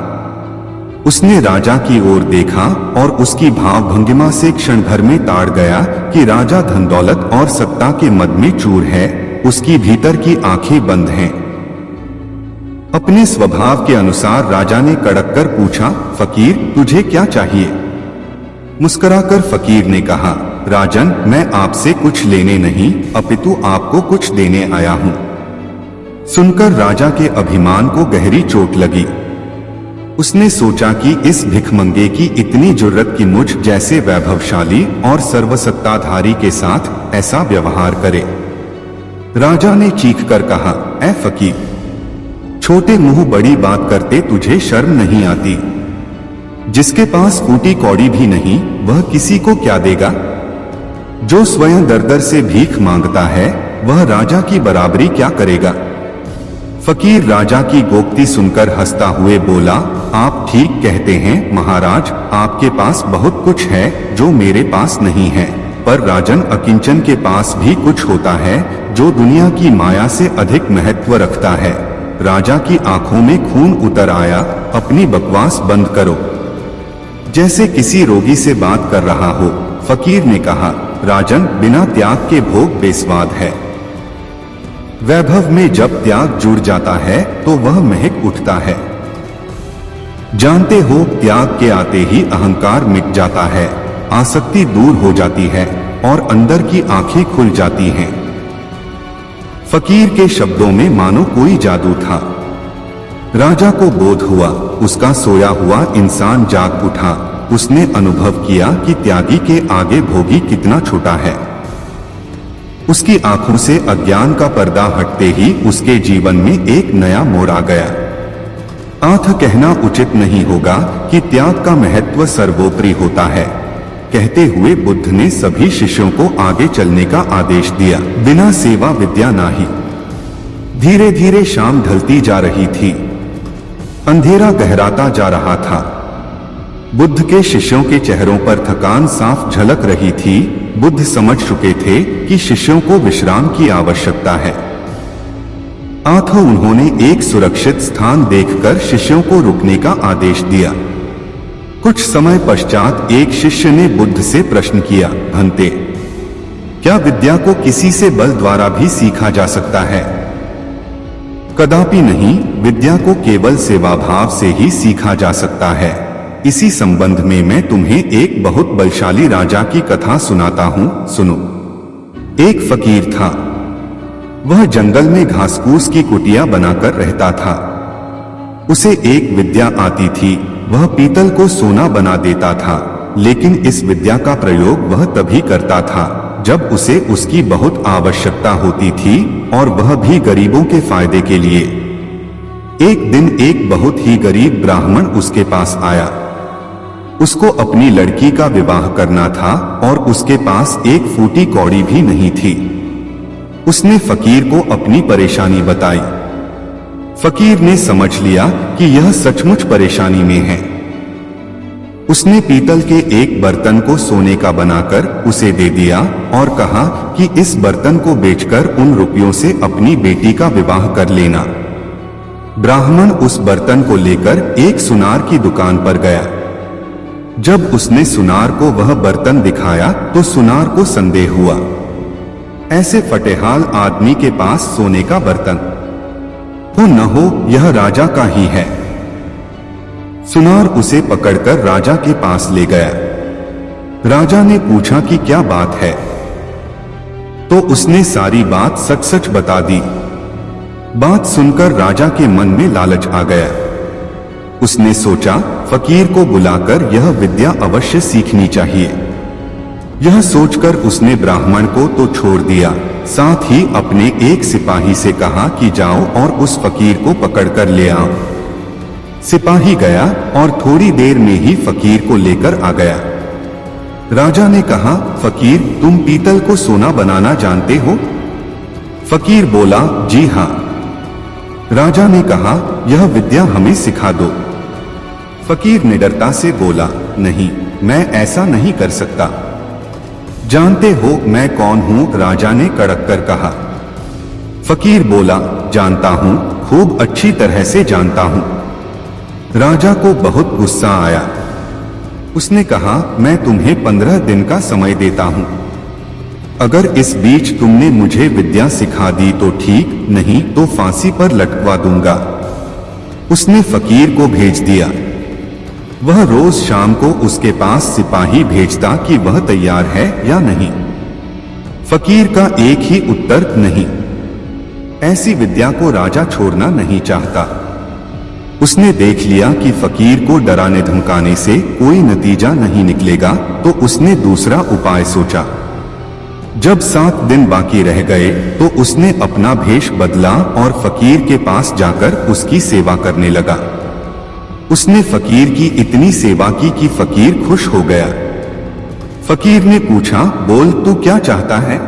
उसने राजा की ओर देखा और उसकी भाव भंगिमा से क्षण भर में ताड़ गया कि राजा धन दौलत और सत्ता के मद में चूर है। उसकी भीतर की आंखें बंद हैं। अपने स्वभाव के अनुसार राजा ने कड़क कर पूछा, फकीर तुझे क्या चाहिए? मुस्कुराकर फकीर ने कहा, राजन मैं आपसे कुछ लेने नहीं अपितु आपको कुछ देने आया हूं। सुनकर राजा के अभिमान को गहरी चोट लगी। उसने सोचा कि इस भिखमंगे की इतनी जुर्रत कि मुझ जैसे वैभवशाली और सर्वसत्ताधारी के साथ ऐसा व्यवहार करे। राजा ने चीखकर कहा, ऐ फकीर, छोटे मुंह बड़ी बात करते तुझे शर्म नहीं आती? जिसके पास फूटी कौड़ी भी नहीं वह किसी को क्या देगा? जो स्वयं दर दर से भीख मांगता है वह राजा की बराबरी क्या करेगा? फकीर राजा की गोक्ति सुनकर हंसता हुए बोला, आप ठीक कहते हैं महाराज, आपके पास बहुत कुछ है जो मेरे पास नहीं है। पर राजन अकिंचन के पास भी कुछ होता है जो दुनिया की माया से अधिक महत्व रखता है। राजा की आंखों में खून उतर आया। अपनी बकवास बंद करो, जैसे किसी रोगी से बात कर रहा हो। फकीर ने कहा, राजन बिना त्याग के भोग बेस्वाद है। वैभव में जब त्याग जुड़ जाता है तो वह महक उठता है। जानते हो, त्याग के आते ही अहंकार मिट जाता है, आसक्ति दूर हो जाती है और अंदर की आंखें खुल जाती हैं। फकीर के शब्दों में मानो कोई जादू था। राजा को बोध हुआ, उसका सोया हुआ इंसान जाग उठा। उसने अनुभव किया कि त्यागी के आगे भोगी कितना छोटा है। उसकी आंखों से अज्ञान का पर्दा हटते ही उसके जीवन में एक नया मोड़ आ गया। आंख कहना उचित नहीं होगा कि त्याग का महत्व सर्वोपरि होता है। कहते हुए बुद्ध ने सभी शिष्यों को आगे चलने का आदेश दिया। बिना सेवा विद्या नाही। धीरे धीरे शाम ढलती जा रही थी, अंधेरा गहराता जा रहा था। बुद्ध के शिष्यों के चेहरों पर थकान साफ झलक रही थी। बुद्ध समझ चुके थे कि शिष्यों को विश्राम की आवश्यकता है। अतः उन्होंने एक सुरक्षित स्थान देखकर शिष्यों को रुकने का आदेश दिया। कुछ समय पश्चात एक शिष्य ने बुद्ध से प्रश्न किया, भंते, क्या विद्या को किसी से बल द्वारा भी सीखा जा सकता है? कदापि नहीं, विद्या को केवल सेवाभाव से ही सीखा जा सकता है। इसी संबंध में मैं तुम्हें एक बहुत बलशाली राजा की कथा सुनाता हूं, सुनो। एक फकीर था। वह जंगल में घासफूस की कुटिया बनाकर रहता था। उसे एक विद्या आती थी वह पीतल को सोना बना देता था, लेकिन इस विद्या का प्रयोग वह तभी करता था जब उसे उसकी बहुत आवश्यकता होती थी, और वह भी गरीबों के फायदे के लिए। एक दिन एक बहुत ही गरीब ब्राह्मण उसके पास आया। उसको अपनी लड़की का विवाह करना था और उसके पास एक फूटी कौड़ी भी नहीं थी। उसने फकीर को अपनी परेशानी बताई। फकीर ने समझ लिया कि यह सचमुच परेशानी में है। उसने पीतल के एक बर्तन को सोने का बनाकर उसे दे दिया और कहा कि इस बर्तन को बेचकर उन रुपयों से अपनी बेटी का विवाह कर लेना। ब्राह्मण उस बर्तन को लेकर एक सुनार की दुकान पर गया। जब उसने सुनार को वह बर्तन दिखाया तो सुनार को संदेह हुआ। ऐसे फटेहाल आदमी के पास सोने का बर्तन हो न हो, यह राजा का ही है। सुनार उसे पकड़कर राजा के पास ले गया। राजा ने पूछा कि क्या बात है, तो उसने सारी बात सच सच बता दी। बात सुनकर राजा के मन में लालच आ गया। उसने सोचा फकीर को बुलाकर यह विद्या अवश्य सीखनी चाहिए। यह सोचकर उसने ब्राह्मण को तो छोड़ दिया, साथ ही अपने एक सिपाही से कहा कि जाओ और उस फकीर को पकड़कर ले आओ। सिपाही गया और थोड़ी देर में ही फकीर को लेकर आ गया। राजा ने कहा, फकीर तुम पीतल को सोना बनाना जानते हो? फकीर बोला, जी हाँ। राजा ने कहा, यह विद्या हमें सिखा दो। फकीर निडरता से बोला, नहीं, मैं ऐसा नहीं कर सकता। जानते हो मैं कौन हूं? राजा ने कड़क कर कहा। फकीर बोला, जानता हूं, खूब अच्छी तरह से जानता हूं। राजा को बहुत गुस्सा आया। उसने कहा, मैं तुम्हें 15 दिन का समय देता हूं। अगर इस बीच तुमने मुझे विद्या सिखा दी तो ठीक, नहीं तो फांसी पर लटकवा दूंगा। उसने फकीर को भेज दिया। वह रोज शाम को उसके पास सिपाही भेजता कि वह तैयार है या नहीं। फकीर का एक ही उत्तर, नहीं। ऐसी विद्या को राजा छोड़ना नहीं चाहता। उसने देख लिया कि फकीर को डराने धमकाने से कोई नतीजा नहीं निकलेगा, तो उसने दूसरा उपाय सोचा। जब 7 दिन बाकी रह गए तो उसने अपना भेष बदला और फकीर के पास जाकर उसकी सेवा करने लगा। उसने फकीर की इतनी सेवा की कि फकीर खुश हो गया। फकीर ने पूछा, बोल तू क्या चाहता है?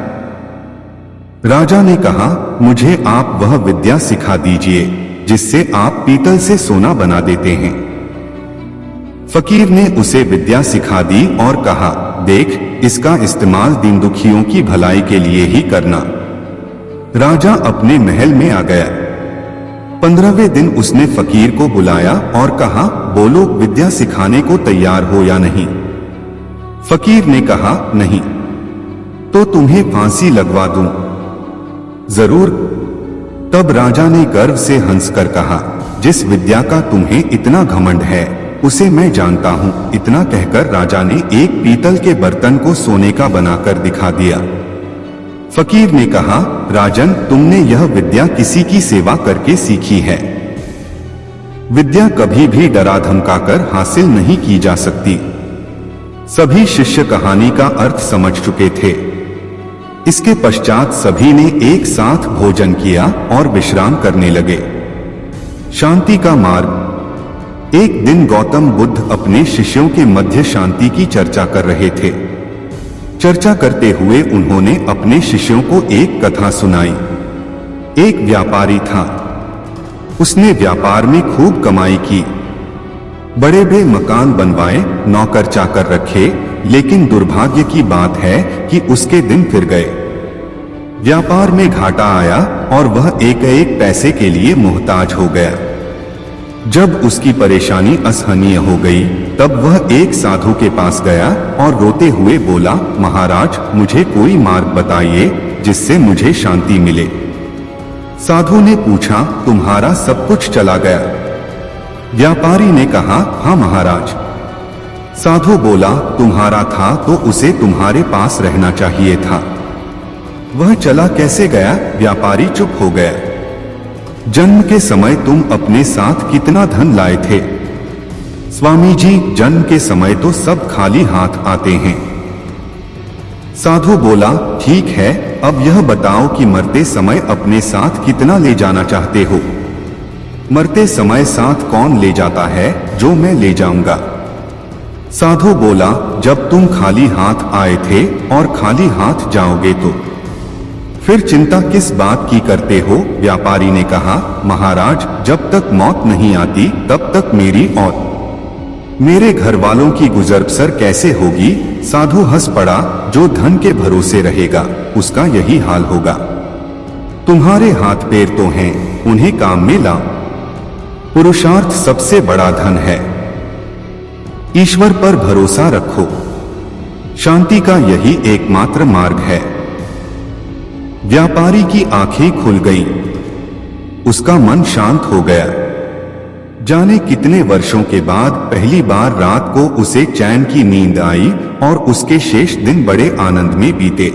राजा ने कहा, मुझे आप वह विद्या सिखा दीजिए जिससे आप पीतल से सोना बना देते हैं। फकीर ने उसे विद्या सिखा दी और कहा, देख, इसका इस्तेमाल दीन दुखियों की भलाई के लिए ही करना। राजा अपने महल में आ गया। 15वें दिन उसने फकीर को बुलाया और कहा, बोलो विद्या सिखाने को तैयार हो या नहीं? फकीर ने कहा, नहीं। तो तुम्हें फांसी लगवा दूं? जरूर। तब राजा ने गर्व से हंसकर कहा, जिस विद्या का तुम्हें इतना घमंड है उसे मैं जानता हूं। इतना कहकर राजा ने एक पीतल के बर्तन को सोने का बनाकर दिखा दिया। फकीर ने कहा, राजन तुमने यह विद्या किसी की सेवा करके सीखी है। विद्या कभी भी डरा धमकाकर हासिल नहीं की जा सकती। सभी शिष्य कहानी का अर्थ समझ चुके थे। इसके पश्चात सभी ने एक साथ भोजन किया और विश्राम करने लगे। शांति का मार्ग। एक दिन गौतम बुद्ध अपने शिष्यों के मध्य शांति की चर्चा कर रहे थे। चर्चा करते हुए उन्होंने अपने शिष्यों को एक कथा सुनाई। एक व्यापारी था। उसने व्यापार में खूब कमाई की, बड़े बड़े मकान बनवाए, नौकर चाकर रखे, लेकिन दुर्भाग्य की बात है कि उसके दिन फिर गए। व्यापार में घाटा आया और वह एक एक पैसे के लिए मोहताज हो गया। जब उसकी परेशानी असहनीय हो गई तब वह एक साधु के पास गया और रोते हुए बोला, महाराज मुझे कोई मार्ग बताइए जिससे मुझे शांति मिले। साधु ने पूछा, तुम्हारा सब कुछ चला गया? व्यापारी ने कहा, हाँ महाराज। साधु बोला, तुम्हारा था तो उसे तुम्हारे पास रहना चाहिए था। वह चला कैसे गया? व्यापारी चुप हो गया। जन्म के समय तुम अपने साथ कितना धन लाए थे? स्वामी जी, जन्म के समय तो सब खाली हाथ आते हैं। साधु बोला, ठीक है, अब यह बताओ कि मरते समय अपने साथ कितना ले जाना चाहते हो? मरते समय साथ कौन ले जाता है जो मैं ले जाऊंगा? साधु बोला, जब तुम खाली हाथ आए थे और खाली हाथ जाओगे तो फिर चिंता किस बात की करते हो? व्यापारी ने कहा, महाराज, जब तक मौत नहीं आती तब तक मेरी और मेरे घर वालों की गुजर बसर कैसे होगी? साधु हंस पड़ा, जो धन के भरोसे रहेगा उसका यही हाल होगा। तुम्हारे हाथ पैर तो हैं, उन्हें काम में लाओ। पुरुषार्थ सबसे बड़ा धन है। ईश्वर पर भरोसा रखो, शांति का यही एकमात्र मार्ग है। व्यापारी की आंखें खुल गईं, उसका मन शांत हो गया। जाने कितने वर्षों के बाद पहली बार रात को उसे चैन की नींद आई और उसके शेष दिन बड़े आनंद में बीते।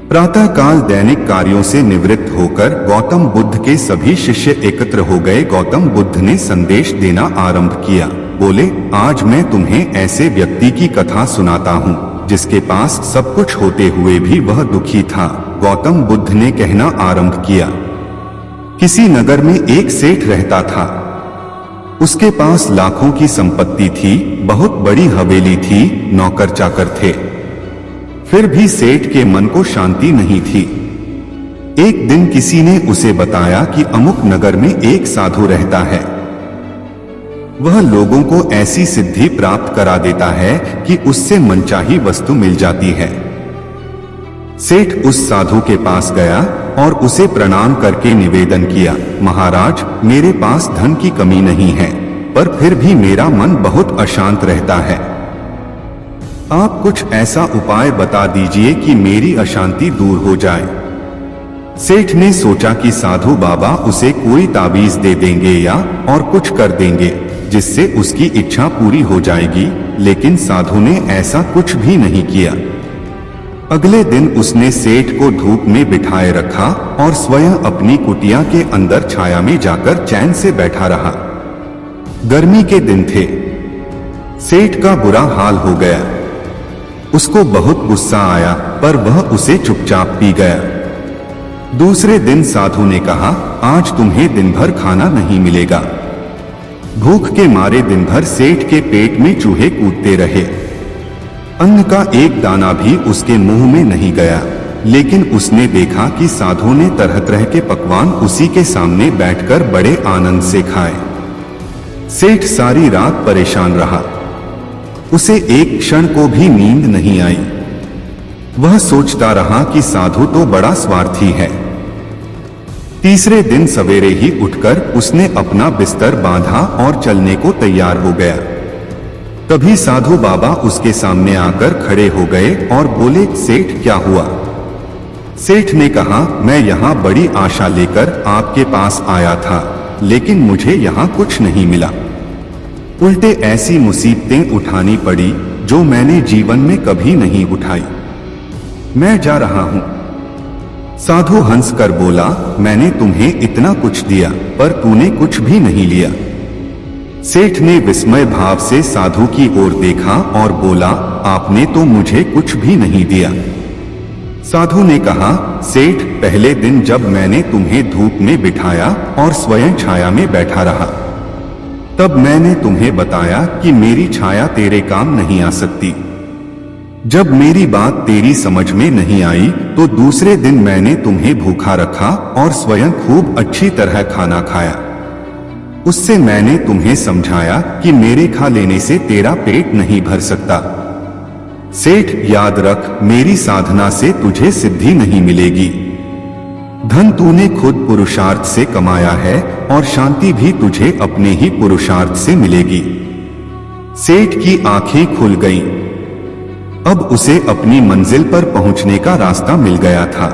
प्रातःकाल दैनिक कार्यों से निवृत्त होकर गौतम बुद्ध के सभी शिष्य एकत्र हो गए। गौतम बुद्ध ने संदेश देना आरंभ किया। बोले, आज मैं तुम्हें ऐसे व्यक्ति की कथा सुनाता हूँ जिसके पास सब कुछ होते हुए भी वह दुखी था। गौतम बुद्ध ने कहना आरंभ किया, किसी नगर में एक सेठ रहता था। उसके पास लाखों की संपत्ति थी, बहुत बड़ी हवेली थी, नौकर चाकर थे। फिर भी सेठ के मन को शांति नहीं थी। एक दिन किसी ने उसे बताया कि अमुक नगर में एक साधु रहता है। वह लोगों को ऐसी सिद्धि प्राप्त करा देता है कि उससे मनचाही वस्तु मिल जाती है। सेठ उस साधु के पास गया और उसे प्रणाम करके निवेदन किया, महाराज, मेरे पास धन की कमी नहीं है, पर फिर भी मेरा मन बहुत अशांत रहता है। आप कुछ ऐसा उपाय बता दीजिए कि मेरी अशांति दूर हो जाए। सेठ ने सोचा कि साधु बाबा उसे कोई ताबीज दे देंगे या और कुछ कर देंगे जिससे उसकी इच्छा पूरी हो जाएगी, लेकिन साधु ने ऐसा कुछ भी नहीं किया। अगले दिन उसने सेठ को धूप में बिठाए रखा और स्वयं अपनी कुटिया के अंदर छाया में जाकर चैन से बैठा रहा। गर्मी के दिन थे। सेठ का बुरा हाल हो गया। उसको बहुत गुस्सा आया, पर वह उसे चुपचाप पी गया। दूसरे दिन साधु ने कहा, आज तुम्हें दिन भर खाना नहीं मिलेगा। भूख के मारे दिन भर सेठ के पेट में चूहे कूदते रहे। अन्न का एक दाना भी उसके मुंह में नहीं गया, लेकिन उसने देखा कि साधु ने तरह तरह के पकवान उसी के सामने बैठकर बड़े आनंद से खाए। सेठ सारी रात परेशान रहा। उसे एक क्षण को भी नींद नहीं आई। वह सोचता रहा कि साधु तो बड़ा स्वार्थी है। तीसरे दिन सवेरे ही उठकर उसने अपना बिस्तर बांधा और चलने को तैयार हो गया। तभी साधु बाबा उसके सामने आकर खड़े हो गए और बोले, सेठ क्या हुआ? सेठ ने कहा, मैं यहाँ बड़ी आशा लेकर आपके पास आया था, लेकिन मुझे यहाँ कुछ नहीं मिला। उल्टे ऐसी मुसीबतें उठानी पड़ी जो मैंने जीवन में कभी नहीं उठाई। मैं जा रहा हूँ। साधु हंसकर बोला, मैंने तुम्हें इतना कुछ दिया, पर तूने कुछ भी नहीं लिया। सेठ ने विस्मय भाव से साधु की ओर देखा और बोला, आपने तो मुझे कुछ भी नहीं दिया। साधु ने कहा, सेठ, पहले दिन जब मैंने तुम्हें धूप में बिठाया और स्वयं छाया में बैठा रहा, तब मैंने तुम्हें बताया कि मेरी छाया तेरे काम नहीं आ सकती। जब मेरी बात तेरी समझ में नहीं आई तो दूसरे दिन मैंने तुम्हें भूखा रखा और स्वयं खूब अच्छी तरह खाना खाया। उससे मैंने तुम्हें समझाया कि मेरे खा लेने से तेरा पेट नहीं भर सकता। सेठ, याद रख, मेरी साधना से तुझे सिद्धि नहीं मिलेगी। धन तूने खुद पुरुषार्थ से कमाया है और शांति भी तुझे अपने ही पुरुषार्थ से मिलेगी। सेठ की आंखें खुल गईं। अब उसे अपनी मंजिल पर पहुंचने का रास्ता मिल गया था।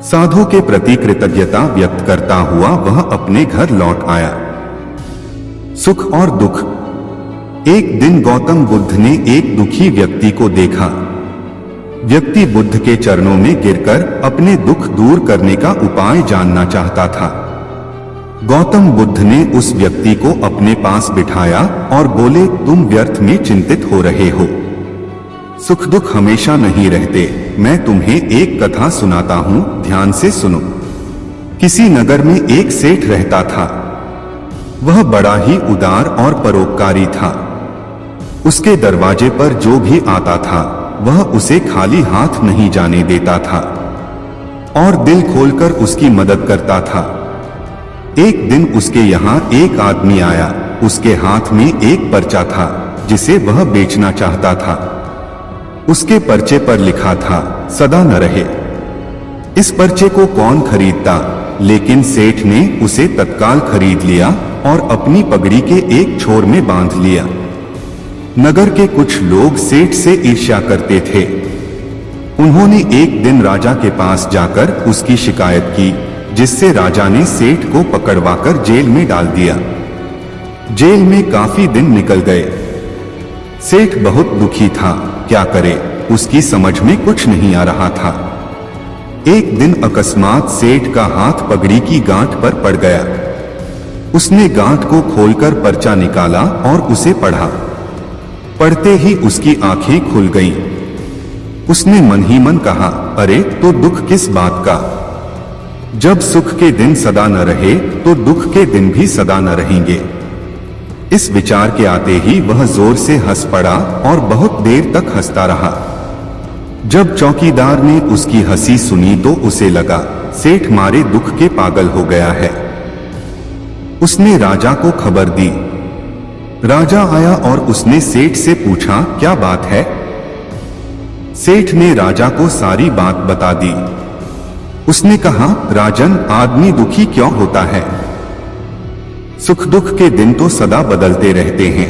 साधु के प्रति कृतज्ञता व्यक्त करता हुआ वह अपने घर लौट आया। सुख और दुख। एक दिन गौतम बुद्ध ने एक दुखी व्यक्ति को देखा। व्यक्ति बुद्ध के चरणों में गिरकर अपने दुख दूर करने का उपाय जानना चाहता था। गौतम बुद्ध ने उस व्यक्ति को अपने पास बिठाया और बोले, तुम व्यर्थ में चिंतित हो रहे हो। सुख दुख हमेशा नहीं रहते। मैं तुम्हें एक कथा सुनाता हूं, ध्यान से सुनो। किसी नगर में एक सेठ रहता था। वह बड़ा ही उदार और परोपकारी था। उसके दरवाजे पर जो भी आता था वह उसे खाली हाथ नहीं जाने देता था और दिल खोलकर उसकी मदद करता था। एक दिन उसके यहाँ एक आदमी आया। उसके हाथ में एक पर्चा था जिसे वह बेचना चाहता था। उसके पर्चे पर लिखा था, सदा न रहे। इस पर्चे को कौन खरीदता, लेकिन सेठ ने उसे तत्काल खरीद लिया और अपनी पगड़ी के एक छोर में बांध लिया। नगर के कुछ लोग सेठ से ईर्ष्या करते थे। उन्होंने एक दिन राजा के पास जाकर उसकी शिकायत की, जिससे राजा ने सेठ को पकड़वाकर जेल में डाल दिया। जेल में काफी दिन निकल गए। सेठ बहुत दुखी था, क्या करे, उसकी समझ में कुछ नहीं आ रहा था। एक दिन अकस्मात सेठ का हाथ पगड़ी की गांठ पर पड़ गया। उसने गांठ को खोलकर पर्चा निकाला और उसे पढ़ा। पढ़ते ही उसकी आंखें खुल गईं। उसने मन ही मन कहा, अरे तो दुख किस बात का। जब सुख के दिन सदा न रहे तो दुख के दिन भी सदा न रहेंगे। इस विचार के आते ही वह जोर से हंस पड़ा और बहुत देर तक हंसता रहा। जब चौकीदार ने उसकी हंसी सुनी तो उसे लगा, सेठ मारे दुख के पागल हो गया है। उसने राजा को खबर दी। राजा आया और उसने सेठ से पूछा, क्या बात है। सेठ ने राजा को सारी बात बता दी। उसने कहा, राजन, आदमी दुखी क्यों होता है। सुख दुख के दिन तो सदा बदलते रहते हैं।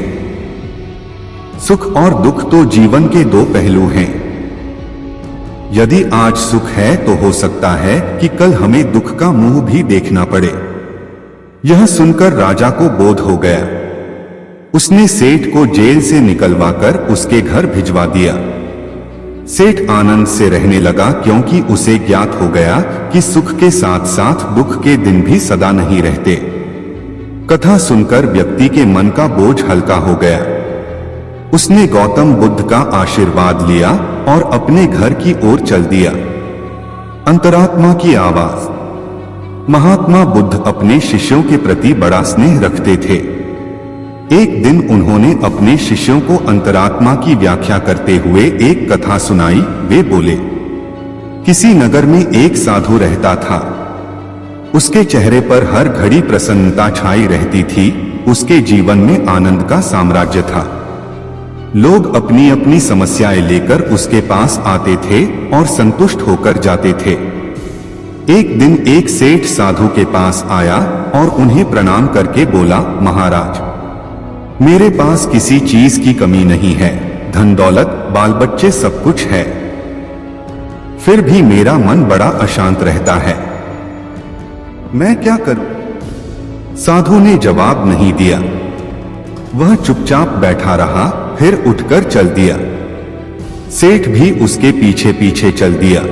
सुख और दुख तो जीवन के दो पहलू हैं। यदि आज सुख है तो हो सकता है कि कल हमें दुख का मुंह भी देखना पड़े। यह सुनकर राजा को बोध हो गया। उसने सेठ को जेल से निकलवाकर उसके घर भिजवा दिया। सेठ आनंद से रहने लगा, क्योंकि उसे ज्ञात हो गया कि सुख के साथ साथ दुख के दिन भी सदा नहीं रहते। कथा सुनकर व्यक्ति के मन का बोझ हल्का हो गया। उसने गौतम बुद्ध का आशीर्वाद लिया और अपने घर की ओर चल दिया। अंतरात्मा की आवाज। महात्मा बुद्ध अपने शिष्यों के प्रति बड़ा स्नेह रखते थे। एक दिन उन्होंने अपने शिष्यों को अंतरात्मा की व्याख्या करते हुए एक कथा सुनाई। वे बोले, किसी नगर में एक साधु रहता था। उसके चेहरे पर हर घड़ी प्रसन्नता छाई रहती थी। उसके जीवन में आनंद का साम्राज्य था। लोग अपनी अपनी समस्याएं लेकर उसके पास आते थे और संतुष्ट होकर जाते थे। एक दिन एक सेठ साधु के पास आया और उन्हें प्रणाम करके बोला, महाराज, मेरे पास किसी चीज की कमी नहीं है। धन दौलत बाल बच्चे सब कुछ है, फिर भी मेरा मन बड़ा अशांत रहता है। मैं क्या करूं? साधु ने जवाब नहीं दिया। वह चुपचाप बैठा रहा, फिर उठकर चल दिया। सेठ भी उसके पीछे पीछे चल दिया।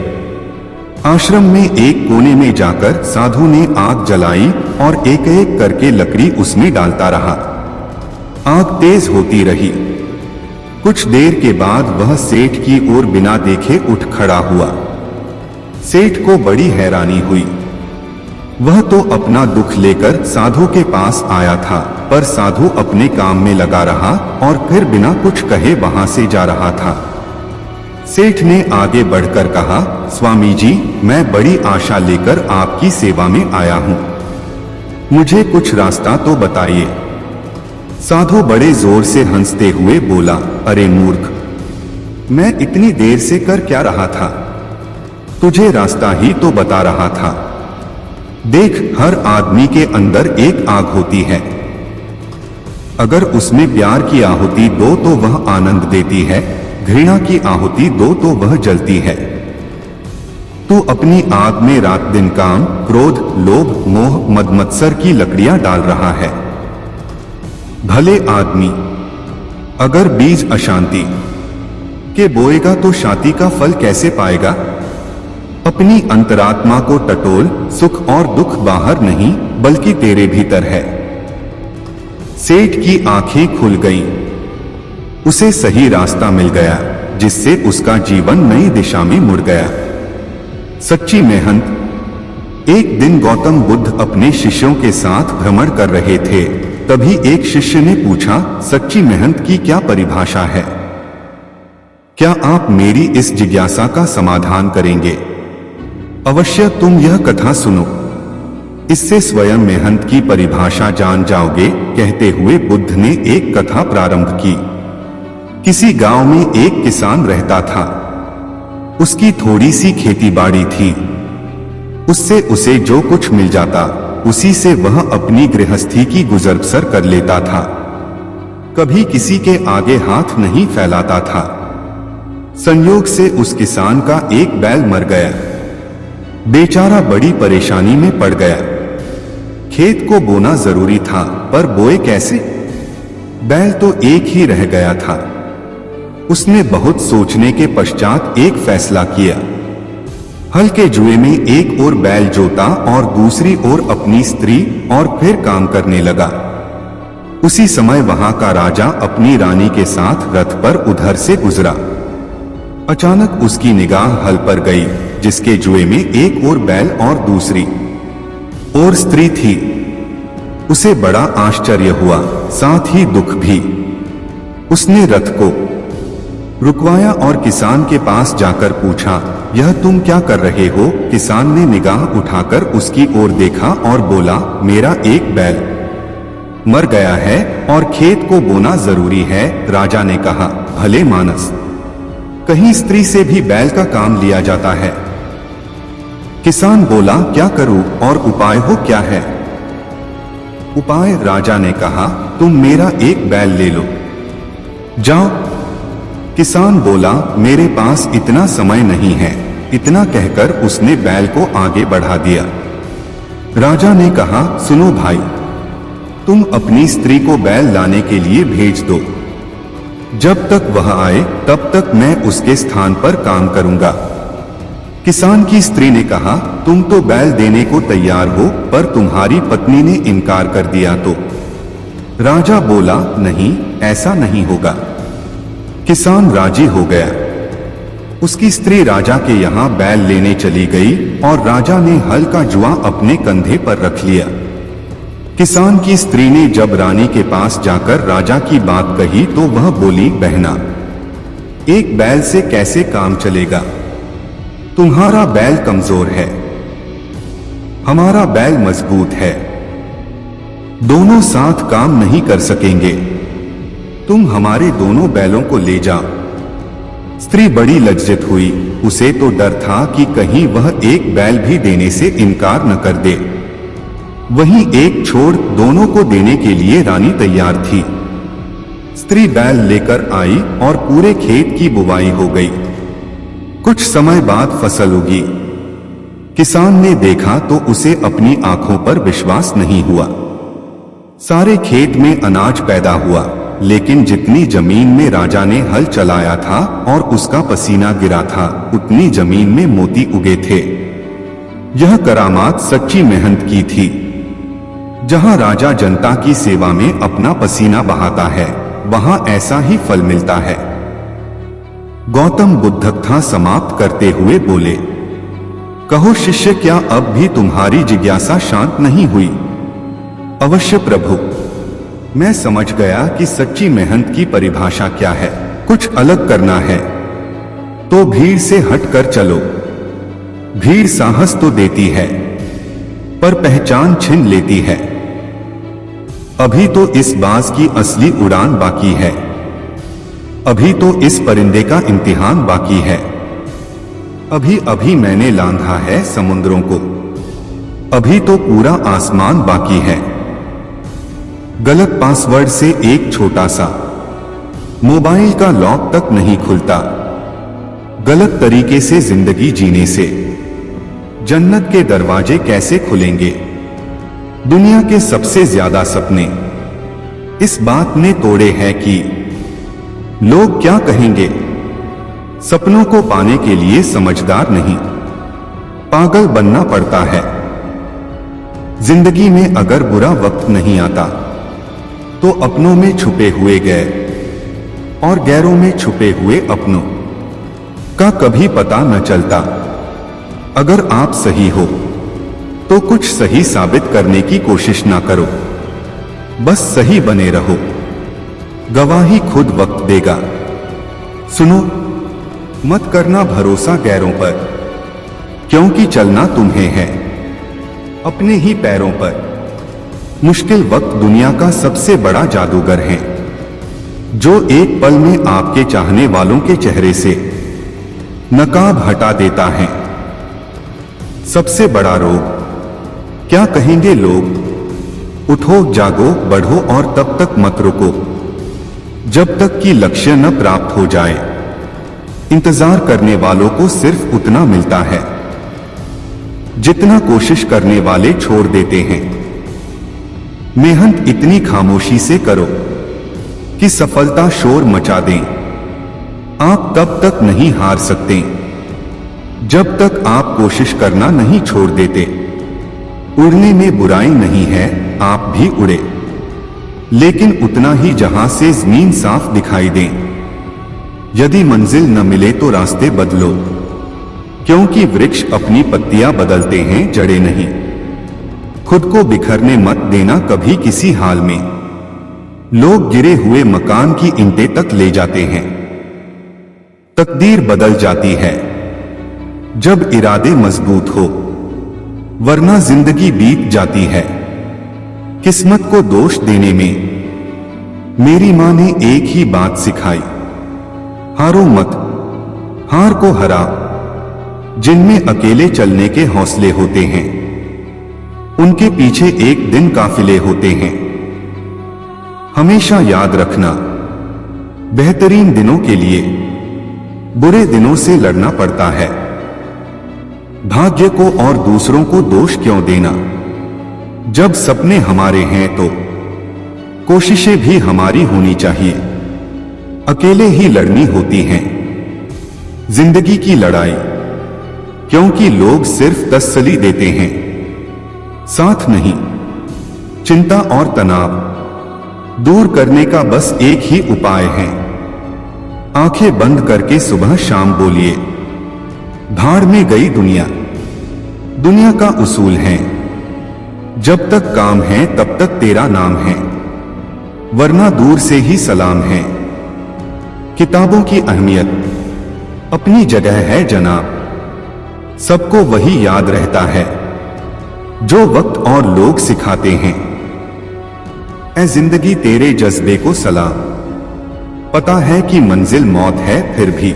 आश्रम में एक कोने में जाकर साधु ने आग जलाई और एक एक करके लकड़ी उसमें डालता रहा। आग तेज होती रही। कुछ देर के बाद वह सेठ की ओर बिना देखे उठ खड़ा हुआ। सेठ को बड़ी हैरानी हुई। वह तो अपना दुख लेकर साधु के पास आया था, पर साधु अपने काम में लगा रहा और फिर बिना कुछ कहे वहां से जा रहा था। सेठ ने आगे बढ़कर कहा, स्वामी जी, मैं बड़ी आशा लेकर आपकी सेवा में आया हूं। मुझे कुछ रास्ता तो बताइए। साधु बड़े जोर से हंसते हुए बोला, अरे मूर्ख, मैं इतनी देर से कर क्या रहा था? तुझे रास्ता ही तो बता रहा था। देख, हर आदमी के अंदर एक आग होती है। अगर उसमें प्यार की आहुति दो तो वह आनंद देती है, घृणा की आहुति दो तो वह जलती है। तू अपनी आग में रात दिन काम, क्रोध, लोभ, मोह, मद मत्सर की लकड़ियां डाल रहा है। भले आदमी अगर बीज अशांति के बोएगा तो शांति का फल कैसे पाएगा? अपनी अंतरात्मा को टटोल, सुख और दुख बाहर नहीं बल्कि तेरे भीतर है। सेठ की आंखें खुल गईं। उसे सही रास्ता मिल गया, जिससे उसका जीवन नई दिशा में मुड़ गया। सच्ची मेहनत। एक दिन गौतम बुद्ध अपने शिष्यों के साथ भ्रमण कर रहे थे। तभी एक शिष्य ने पूछा, सच्ची मेहनत की क्या परिभाषा है? क्या आप मेरी इस जिज्ञासा का समाधान करेंगे? अवश्य, तुम यह कथा सुनो, इससे स्वयं मेहनत की परिभाषा जान जाओगे। कहते हुए बुद्ध ने एक कथा प्रारंभ की। किसी गांव में एक किसान रहता था। उसकी थोड़ी सी खेतीबाड़ी थी। उससे उसे जो कुछ मिल जाता, उसी से वह अपनी गृहस्थी की गुजर बसर कर लेता था। कभी किसी के आगे हाथ नहीं फैलाता था। संयोग से उस किसान का एक बैल मर गया। बेचारा बड़ी परेशानी में पड़ गया। खेत को बोना जरूरी था, पर बोए कैसे? बैल तो एक ही रह गया था। उसने बहुत सोचने के पश्चात एक फैसला किया। हल के जुए में एक ओर बैल जोता और दूसरी ओर अपनी स्त्री, और फिर काम करने लगा। उसी समय वहां का राजा अपनी रानी के साथ रथ पर उधर से गुजरा। अचानक उसकी निगाह हल पर गई, जिसके जुए में एक ओर बैल और दूसरी ओर स्त्री थी। उसे बड़ा आश्चर्य हुआ, साथ ही दुख भी। उसने रथ को रुकवाया और किसान के पास जाकर पूछा, यह तुम क्या कर रहे हो? किसान ने निगाह उठाकर उसकी ओर देखा और बोला, मेरा एक बैल मर गया है और खेत को बोना जरूरी है। राजा ने कहा, भले मानस, कहीं स्त्री से भी बैल का काम लिया जाता है? किसान बोला, क्या करूं और उपाय हो क्या है? उपाय? राजा ने कहा, तुम मेरा एक बैल ले लो, जाओ। किसान बोला, मेरे पास इतना समय नहीं है। इतना कहकर उसने बैल को आगे बढ़ा दिया। राजा ने कहा, सुनो भाई, तुम अपनी स्त्री को बैल लाने के लिए भेज दो। जब तक वह आए तब तक मैं उसके स्थान पर काम करूंगा। किसान की स्त्री ने कहा, तुम तो बैल देने को तैयार हो, पर तुम्हारी पत्नी ने इनकार कर दिया तो? राजा बोला, नहीं, ऐसा नहीं होगा। किसान राजी हो गया। उसकी स्त्री राजा के यहाँ बैल लेने चली गई और राजा ने हल का जुआ अपने कंधे पर रख लिया। किसान की स्त्री ने जब रानी के पास जाकर राजा की बात कही तो वह बोली, बहना, एक बैल से कैसे काम चलेगा? तुम्हारा बैल कमजोर है, हमारा बैल मजबूत है। दोनों साथ काम नहीं कर सकेंगे। तुम हमारे दोनों बैलों को ले जाओ। स्त्री बड़ी लज्जित हुई। उसे तो डर था कि कहीं वह एक बैल भी देने से इनकार न कर दे। वहीं एक छोड़ दोनों को देने के लिए रानी तैयार थी। स्त्री बैल लेकर आई और पूरे खेत की बुवाई हो गई। कुछ समय बाद फसल उगी। किसान ने देखा तो उसे अपनी आंखों पर विश्वास नहीं हुआ। सारे खेत में अनाज पैदा हुआ, लेकिन जितनी जमीन में राजा ने हल चलाया था और उसका पसीना गिरा था, उतनी जमीन में मोती उगे थे। यह करामात सच्ची मेहनत की थी। जहां राजा जनता की सेवा में अपना पसीना बहाता है, वहां ऐसा ही फल मिलता है। गौतम बुद्ध कथा समाप्त करते हुए बोले, कहो शिष्य, क्या अब भी तुम्हारी जिज्ञासा शांत नहीं हुई? अवश्य प्रभु, मैं समझ गया कि सच्ची मेहनत की परिभाषा क्या है। कुछ अलग करना है तो भीड़ से हटकर चलो। भीड़ साहस तो देती है, पर पहचान छीन लेती है। अभी तो इस बाज की असली उड़ान बाकी है। अभी तो इस परिंदे का इम्तिहान बाकी है। अभी अभी मैंने लांघा है समुद्रों को। अभी तो पूरा आसमान बाकी है। गलत पासवर्ड से एक छोटा सा मोबाइल का लॉक तक नहीं खुलता। गलत तरीके से जिंदगी जीने से जन्नत के दरवाजे कैसे खुलेंगे? दुनिया के सबसे ज्यादा सपने इस बात ने तोड़े हैं कि लोग क्या कहेंगे। सपनों को पाने के लिए समझदार नहीं, पागल बनना पड़ता है। जिंदगी में अगर बुरा वक्त नहीं आता तो अपनों में छुपे हुए गैर और गैरों में छुपे हुए अपनों का कभी पता न चलता। अगर आप सही हो तो कुछ सही साबित करने की कोशिश ना करो, बस सही बने रहो। गवाही खुद वक्त देगा। सुनो, मत करना भरोसा गैरों पर, क्योंकि चलना तुम्हें है अपने ही पैरों पर। मुश्किल वक्त दुनिया का सबसे बड़ा जादूगर है, जो एक पल में आपके चाहने वालों के चेहरे से नकाब हटा देता है। सबसे बड़ा रोग, क्या कहेंगे लोग? उठो, जागो, बढ़ो और तब तक मत रुको जब तक कि लक्ष्य न प्राप्त हो जाए। इंतजार करने वालों को सिर्फ उतना मिलता है जितना कोशिश करने वाले छोड़ देते हैं। मेहनत इतनी खामोशी से करो कि सफलता शोर मचा दें। आप तब तक नहीं हार सकते जब तक आप कोशिश करना नहीं छोड़ देते। उड़ने में बुराई नहीं है, आप भी उड़े, लेकिन उतना ही जहां से जमीन साफ दिखाई दे। यदि मंजिल न मिले तो रास्ते बदलो, क्योंकि वृक्ष अपनी पत्तियां बदलते हैं, जड़ें नहीं। खुद को बिखरने मत देना कभी किसी हाल में। लोग गिरे हुए मकान की ईंटें तक ले जाते हैं। तकदीर बदल जाती है जब इरादे मजबूत हो, वरना जिंदगी बीत जाती है। किस्मत को दोष देने में मेरी मां ने एक ही बात सिखाई, हारो मत, हार को हरा। जिनमें अकेले चलने के हौसले होते हैं, उनके पीछे एक दिन काफिले होते हैं। हमेशा याद रखना, बेहतरीन दिनों के लिए बुरे दिनों से लड़ना पड़ता है। भाग्य को और दूसरों को दोष क्यों देना? जब सपने हमारे हैं तो कोशिशें भी हमारी होनी चाहिए। अकेले ही लड़नी होती हैं जिंदगी की लड़ाई, क्योंकि लोग सिर्फ तसल्ली देते हैं, साथ नहीं। चिंता और तनाव दूर करने का बस एक ही उपाय है, आंखें बंद करके सुबह शाम बोलिए, भाड़ में गई दुनिया। दुनिया का उसूल है, जब तक काम है तब तक तेरा नाम है, वरना दूर से ही सलाम है। किताबों की अहमियत अपनी जगह है जनाब, सबको वही याद रहता है जो वक्त और लोग सिखाते हैं। ऐ जिंदगी तेरे जज्बे को सलाम, पता है कि मंजिल मौत है, फिर भी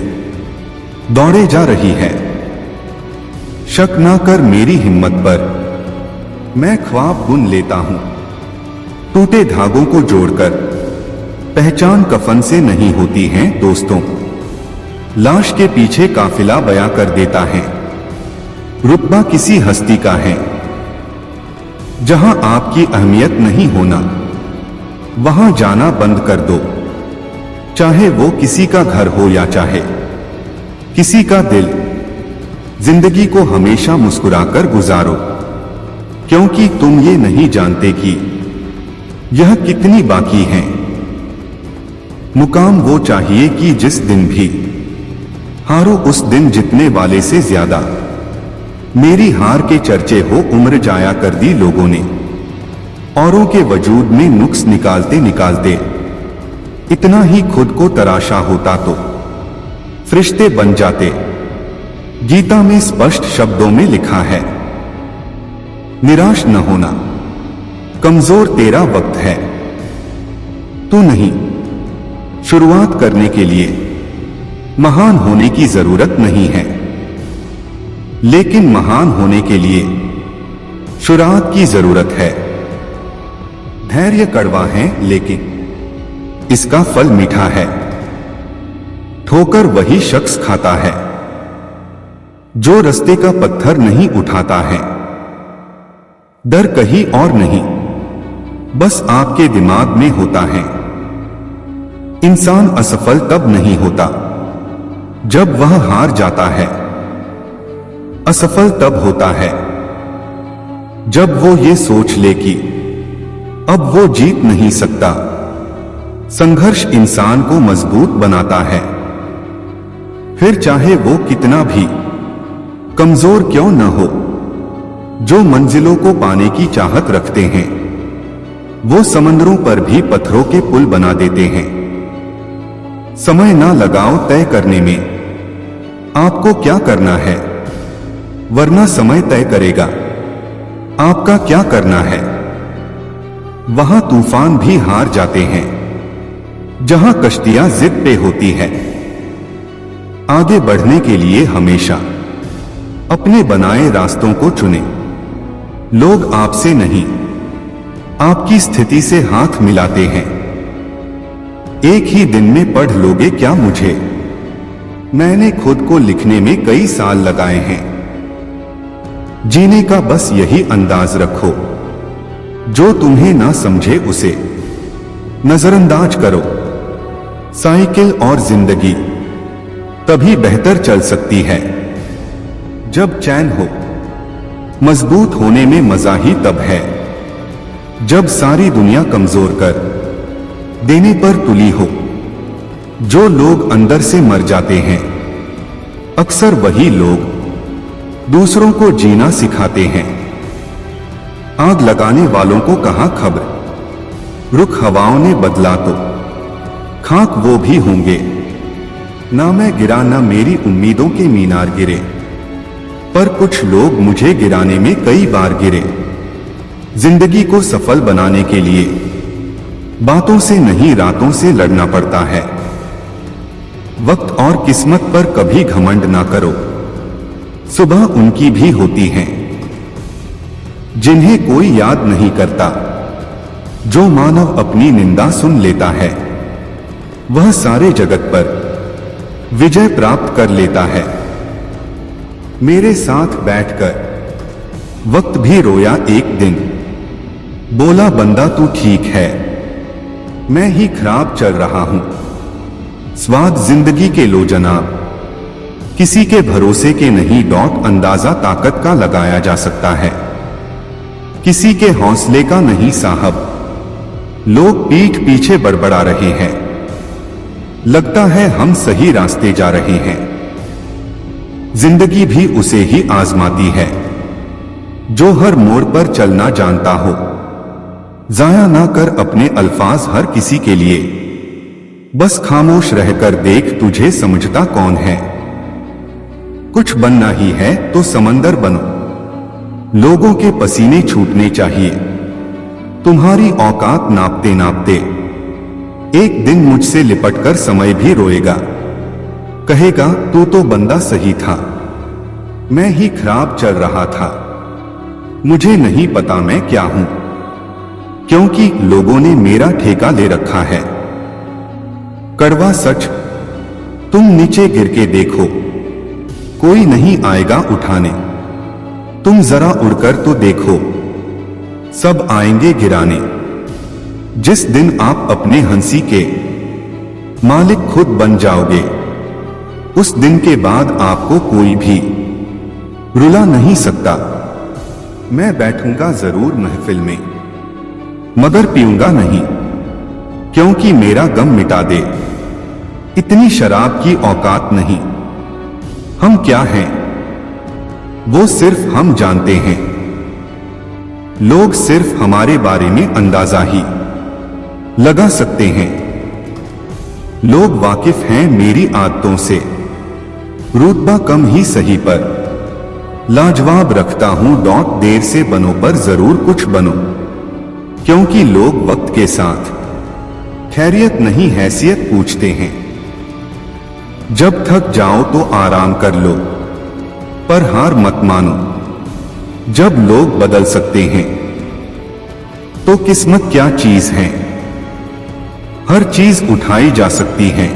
दौड़े जा रही है। शक ना कर मेरी हिम्मत पर, मैं ख्वाब बुन लेता हूं। टूटे धागों को जोड़कर पहचान कफन से नहीं होती है दोस्तों, लाश के पीछे काफिला बयां कर देता है। रुतबा किसी हस्ती का है, जहां आपकी अहमियत नहीं होना वहां जाना बंद कर दो। चाहे वो किसी का घर हो या चाहे किसी का दिल, जिंदगी को हमेशा मुस्कुराकर गुजारो, क्योंकि तुम ये नहीं जानते कि यह कितनी बाकी है। मुकाम वो चाहिए कि जिस दिन भी हारो उस दिन जीतने वाले से ज्यादा। मेरी हार के चर्चे हो उम्र जाया कर दी लोगों ने, औरों के वजूद में नुक्स निकालते निकालते इतना ही खुद को तराशा होता तो फरिश्ते बन जाते। गीता में स्पष्ट शब्दों में लिखा है, निराश न होना, कमजोर तेरा वक्त है, तू नहीं। शुरुआत करने के लिए महान होने की जरूरत नहीं है, लेकिन महान होने के लिए शुरुआत की जरूरत है। धैर्य कड़वा है, लेकिन इसका फल मीठा है। ठोकर वही शख्स खाता है जो रास्ते का पत्थर नहीं उठाता है। डर कहीं और नहीं, बस आपके दिमाग में होता है। इंसान असफल तब नहीं होता जब वह हार जाता है, असफल तब होता है जब वो ये सोच ले कि अब वो जीत नहीं सकता। संघर्ष इंसान को मजबूत बनाता है, फिर चाहे वो कितना भी कमजोर क्यों न हो। जो मंजिलों को पाने की चाहत रखते हैं वो समंदरों पर भी पत्थरों के पुल बना देते हैं। समय ना लगाओ तय करने में आपको क्या करना है, वरना समय तय करेगा आपका क्या करना है। वहां तूफान भी हार जाते हैं जहां कश्तियां जिद पे होती है। आगे बढ़ने के लिए हमेशा अपने बनाए रास्तों को चुनें। लोग आपसे नहीं आपकी स्थिति से हाथ मिलाते हैं। एक ही दिन में पढ़ लोगे क्या मुझे, मैंने खुद को लिखने में कई साल लगाए हैं। जीने का बस यही अंदाज रखो, जो तुम्हें ना समझे उसे नजरअंदाज करो। साइकिल और जिंदगी तभी बेहतर चल सकती है जब चैन हो। मजबूत होने में मजा ही तब है जब सारी दुनिया कमजोर कर देने पर तुली हो। जो लोग अंदर से मर जाते हैं अक्सर वही लोग दूसरों को जीना सिखाते हैं। आग लगाने वालों को कहां खबर, रुख हवाओं ने बदला तो खाक वो भी होंगे। ना मैं गिरा ना मेरी उम्मीदों के मीनार गिरे, पर कुछ लोग मुझे गिराने में कई बार गिरे। जिंदगी को सफल बनाने के लिए बातों से नहीं रातों से लड़ना पड़ता है। वक्त और किस्मत पर कभी घमंड ना करो, सुबह उनकी भी होती है जिन्हें कोई याद नहीं करता। जो मानव अपनी निंदा सुन लेता है वह सारे जगत पर विजय प्राप्त कर लेता है। मेरे साथ बैठकर वक्त भी रोया एक दिन, बोला बंदा तू ठीक है, मैं ही खराब चल रहा हूं। स्वाद जिंदगी के लो जनाब, किसी के भरोसे के नहीं। अंदाजा ताकत का लगाया जा सकता है, किसी के हौसले का नहीं साहब। लोग पीठ पीछे बड़बड़ा रहे हैं, लगता है हम सही रास्ते जा रहे हैं। जिंदगी भी उसे ही आजमाती है जो हर मोड़ पर चलना जानता हो। जाया ना कर अपने अल्फाज हर किसी के लिए, बस खामोश रहकर देख तुझे समझता कौन है। कुछ बनना ही है तो समंदर बनो, लोगों के पसीने छूटने चाहिए। तुम्हारी औकात नापते नापते एक दिन मुझसे लिपटकर समय भी रोएगा, कहेगा तू तो बंदा सही था, मैं ही खराब चल रहा था। मुझे नहीं पता मैं क्या हूं, क्योंकि लोगों ने मेरा ठेका ले रखा है। कड़वा सच, तुम नीचे गिर के देखो, कोई नहीं आएगा उठाने। तुम जरा उड़कर तो देखो, सब आएंगे गिराने। जिस दिन आप अपने हंसी के मालिक खुद बन जाओगे, उस दिन के बाद आपको कोई भी रुला नहीं सकता। मैं बैठूंगा जरूर महफिल में, मगर पीऊंगा नहीं, क्योंकि मेरा गम मिटा दे इतनी शराब की औकात नहीं। हम क्या हैं वो सिर्फ हम जानते हैं, लोग सिर्फ हमारे बारे में अंदाजा ही लगा सकते हैं। लोग वाकिफ हैं मेरी आदतों से, रुतबा कम ही सही पर लाजवाब रखता हूं। देर से बनो पर जरूर कुछ बनो, क्योंकि लोग वक्त के साथ खैरियत नहीं हैसियत पूछते हैं। जब थक जाओ तो आराम कर लो, पर हार मत मानो। जब लोग बदल सकते हैं तो किस्मत क्या चीज है, हर चीज उठाई जा सकती है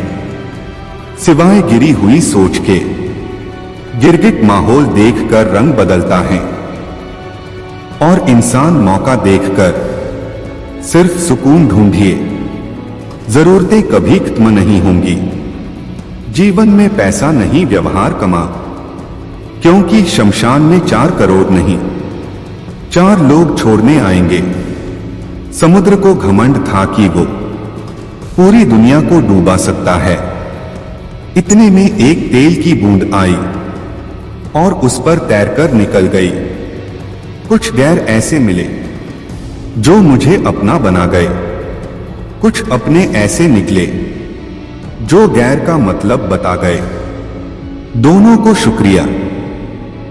सिवाय गिरी हुई सोच के। गिरगिट माहौल देखकर रंग बदलता है, और इंसान मौका देखकर सिर्फ सुकून ढूंढिए। जरूरतें कभी खत्म नहीं होंगी, जीवन में पैसा नहीं व्यवहार कमा, क्योंकि शमशान में 4 करोड़ नहीं 4 लोग छोड़ने आएंगे। समुद्र को घमंड था कि वो पूरी दुनिया को डूबा सकता है। इतने में एक तेल की बूंद आई और उस पर तैरकर निकल गई। कुछ गैर ऐसे मिले जो मुझे अपना बना गए, कुछ अपने ऐसे निकले जो गैर का मतलब बता गए। दोनों को शुक्रिया।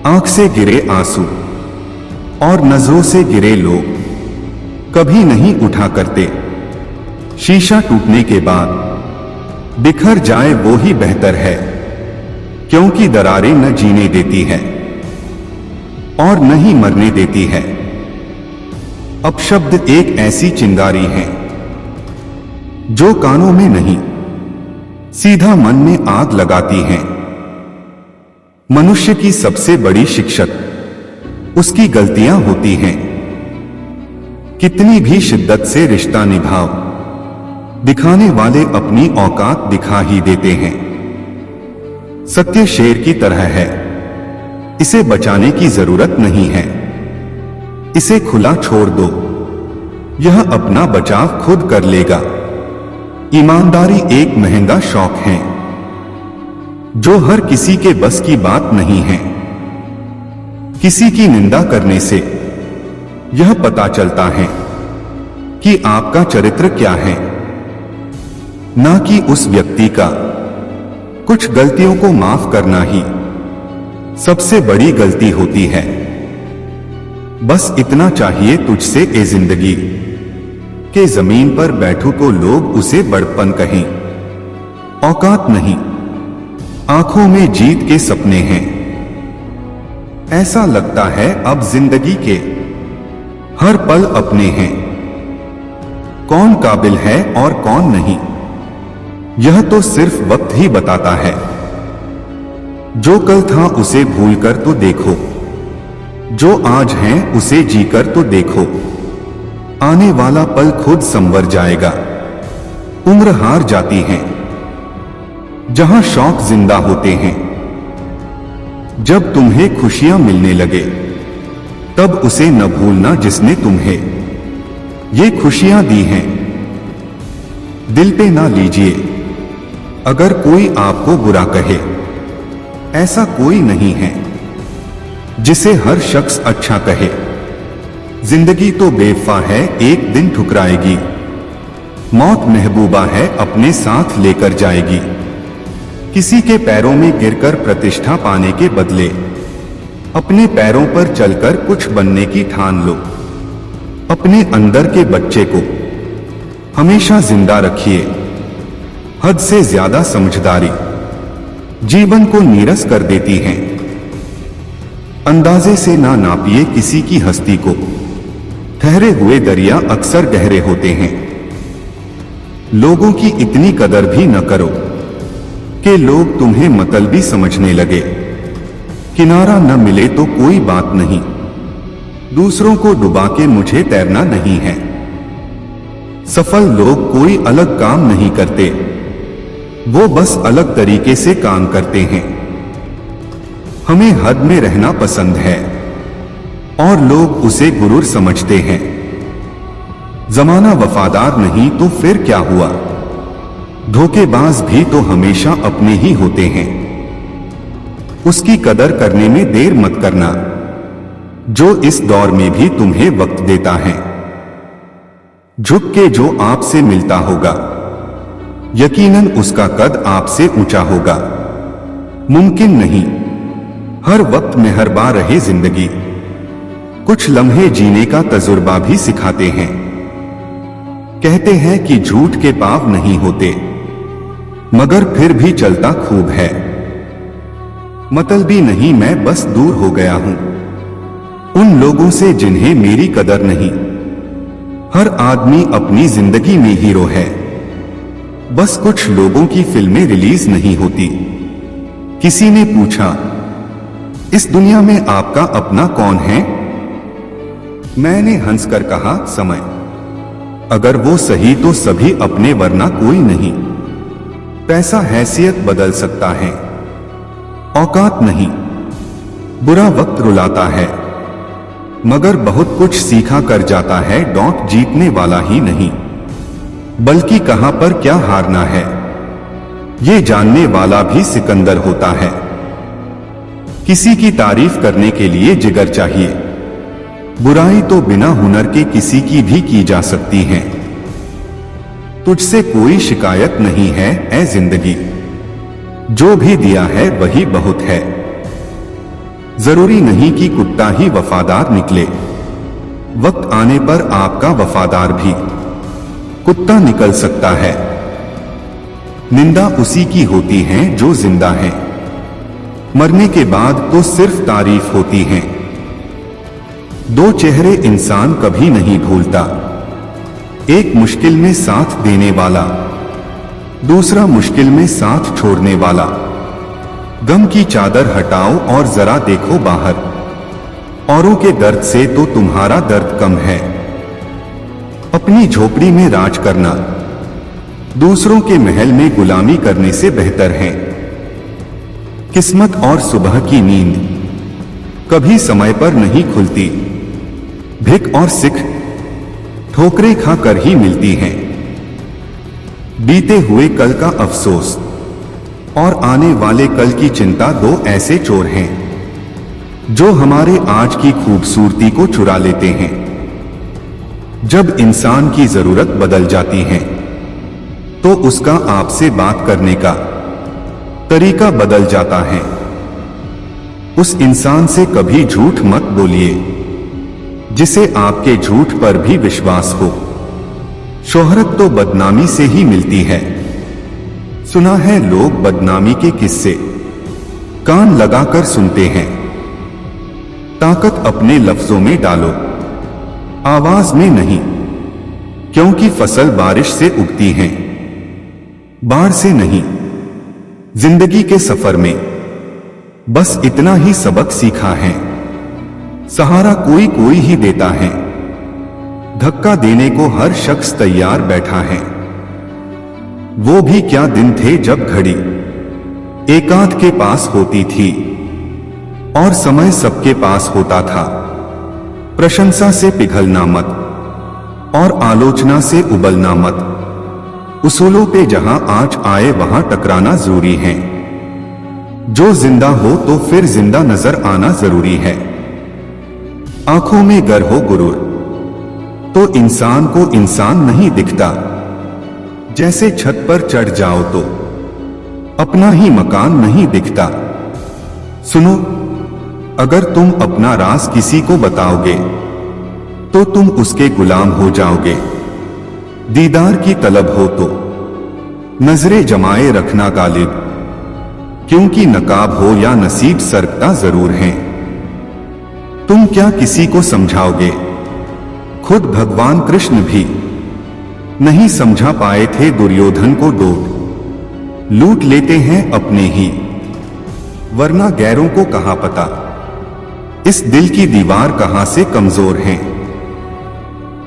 आंख से गिरे आंसू और नजरों से गिरे लोग कभी नहीं उठा करते। शीशा टूटने के बाद बिखर जाए वो ही बेहतर है, क्योंकि दरारें न जीने देती है और न ही मरने देती है। अपशब्द एक ऐसी चिंगारी है जो कानों में नहीं सीधा मन में आग लगाती है। मनुष्य की सबसे बड़ी शिक्षक उसकी गलतियां होती हैं। कितनी भी शिद्दत से रिश्ता निभाओ, दिखाने वाले अपनी औकात दिखा ही देते हैं। सत्य शेर की तरह है, इसे बचाने की जरूरत नहीं है। इसे खुला छोड़ दो, यह अपना बचाव खुद कर लेगा। ईमानदारी एक महंगा शौक है जो हर किसी के बस की बात नहीं है। किसी की निंदा करने से यह पता चलता है कि आपका चरित्र क्या है, ना कि उस व्यक्ति का। कुछ गलतियों को माफ करना ही सबसे बड़ी गलती होती है। बस इतना चाहिए तुझसे ए जिंदगी के जमीन पर बैठू तो लोग उसे बड़पन कहें। औकात नहीं, आंखों में जीत के सपने हैं। ऐसा लगता है अब जिंदगी के हर पल अपने हैं। कौन काबिल है और कौन नहीं, यह तो सिर्फ वक्त ही बताता है। जो कल था उसे भूलकर तो देखो, जो आज है उसे जीकर तो देखो। आने वाला पल खुद संवर जाएगा। उम्र हार जाती है जहां शौक जिंदा होते हैं। जब तुम्हें खुशियां मिलने लगे तब उसे न भूलना जिसने तुम्हें ये खुशियां दी हैं। दिल पे ना लीजिए अगर कोई आपको बुरा कहे, ऐसा कोई नहीं है जिसे हर शख्स अच्छा कहे। जिंदगी तो बेवफा है, एक दिन ठुकराएगी। मौत महबूबा है, अपने साथ लेकर जाएगी। किसी के पैरों में गिरकर प्रतिष्ठा पाने के बदले अपने पैरों पर चलकर कुछ बनने की ठान लो। अपने अंदर के बच्चे को हमेशा जिंदा रखिए। हद से ज्यादा समझदारी जीवन को नीरस कर देती है। अंदाजे से ना नापिए किसी की हस्ती को, ठहरे हुए दरिया अक्सर गहरे होते हैं। लोगों की इतनी कदर भी न करो कि लोग तुम्हें मतलबी समझने लगे। किनारा न मिले तो कोई बात नहीं, दूसरों को डुबा के मुझे तैरना नहीं है। सफल लोग कोई अलग काम नहीं करते, वो बस अलग तरीके से काम करते हैं। हमें हद में रहना पसंद है और लोग उसे गुरूर समझते हैं। जमाना वफादार नहीं तो फिर क्या हुआ? धोखेबाज भी तो हमेशा अपने ही होते हैं। उसकी कदर करने में देर मत करना जो इस दौर में भी तुम्हें वक्त देता है। झुक के जो आपसे मिलता होगा, यकीनन उसका कद आपसे ऊंचा होगा। मुमकिन नहीं हर वक्त मेहरबान रहे जिंदगी। कुछ लम्हे जीने का तजुर्बा भी सिखाते हैं। कहते हैं कि झूठ के पाप नहीं होते, मगर फिर भी चलता खूब है। मतलबी नहीं, मैं बस दूर हो गया हूं उन लोगों से जिन्हें मेरी कदर नहीं। हर आदमी अपनी जिंदगी में हीरो है, बस कुछ लोगों की फिल्में रिलीज नहीं होती। किसी ने पूछा, इस दुनिया में आपका अपना कौन है? मैंने हंसकर कहा, समय। अगर वो सही तो सभी अपने, वरना कोई नहीं। पैसा हैसियत बदल सकता है, औकात नहीं। बुरा वक्त रुलाता है, मगर बहुत कुछ सीखा कर जाता है। जीतने वाला ही नहीं, बल्कि कहां पर क्या हारना है, ये जानने वाला भी सिकंदर होता है। किसी की तारीफ करने के लिए जिगर चाहिए। बुराई तो बिना हुनर के किसी की भी की जा सकती है। तुझसे कोई शिकायत नहीं है ऐ जिंदगी, जो भी दिया है वही बहुत है। जरूरी नहीं कि कुत्ता ही वफादार निकले, वक्त आने पर आपका वफादार भी कुत्ता निकल सकता है। निंदा उसी की होती है जो जिंदा है, मरने के बाद तो सिर्फ तारीफ होती है। दो चेहरे इंसान कभी नहीं भूलता, एक मुश्किल में साथ देने वाला, दूसरा मुश्किल में साथ छोड़ने वाला। गम की चादर हटाओ और जरा देखो बाहर, औरों के दर्द से तो तुम्हारा दर्द कम है। अपनी झोपड़ी में राज करना दूसरों के महल में गुलामी करने से बेहतर है। किस्मत और सुबह की नींद कभी समय पर नहीं खुलती, भिख और सिख ठोकरें खाकर ही मिलती हैं। बीते हुए कल का अफसोस और आने वाले कल की चिंता दो ऐसे चोर हैं जो हमारे आज की खूबसूरती को चुरा लेते हैं। जब इंसान की जरूरत बदल जाती है तो उसका आपसे बात करने का तरीका बदल जाता है। उस इंसान से कभी झूठ मत बोलिए जिसे आपके झूठ पर भी विश्वास हो। शोहरत तो बदनामी से ही मिलती है। सुना है लोग बदनामी के किस्से कान लगाकर सुनते हैं। ताकत अपने लफ्जों में डालो, आवाज में नहीं, क्योंकि फसल बारिश से उगती है, बाढ़ से नहीं। जिंदगी के सफर में बस इतना ही सबक सीखा है, सहारा कोई कोई ही देता है, धक्का देने को हर शख्स तैयार बैठा है। वो भी क्या दिन थे जब घड़ी एकांत के पास होती थी और समय सबके पास होता था। प्रशंसा से पिघलना मत और आलोचना से उबलना मत। उसूलों पे जहां आँच आए वहां टकराना जरूरी है। जो जिंदा हो तो फिर जिंदा नजर आना जरूरी है। आंखों में गर हो गुरूर तो इंसान को इंसान नहीं दिखता। जैसे छत पर चढ़ जाओ तो अपना ही मकान नहीं दिखता। सुनो, अगर तुम अपना राज किसी को बताओगे तो तुम उसके गुलाम हो जाओगे। दीदार की तलब हो तो नजरें जमाए रखना गालिब, क्योंकि नकाब हो या नसीब सरकता जरूर है। तुम क्या किसी को समझाओगे? खुद भगवान कृष्ण भी नहीं समझा पाए थे दुर्योधन को। डोट लूट लेते हैं अपने ही, वरना गैरों को कहां पता इस दिल की दीवार कहां से कमजोर है।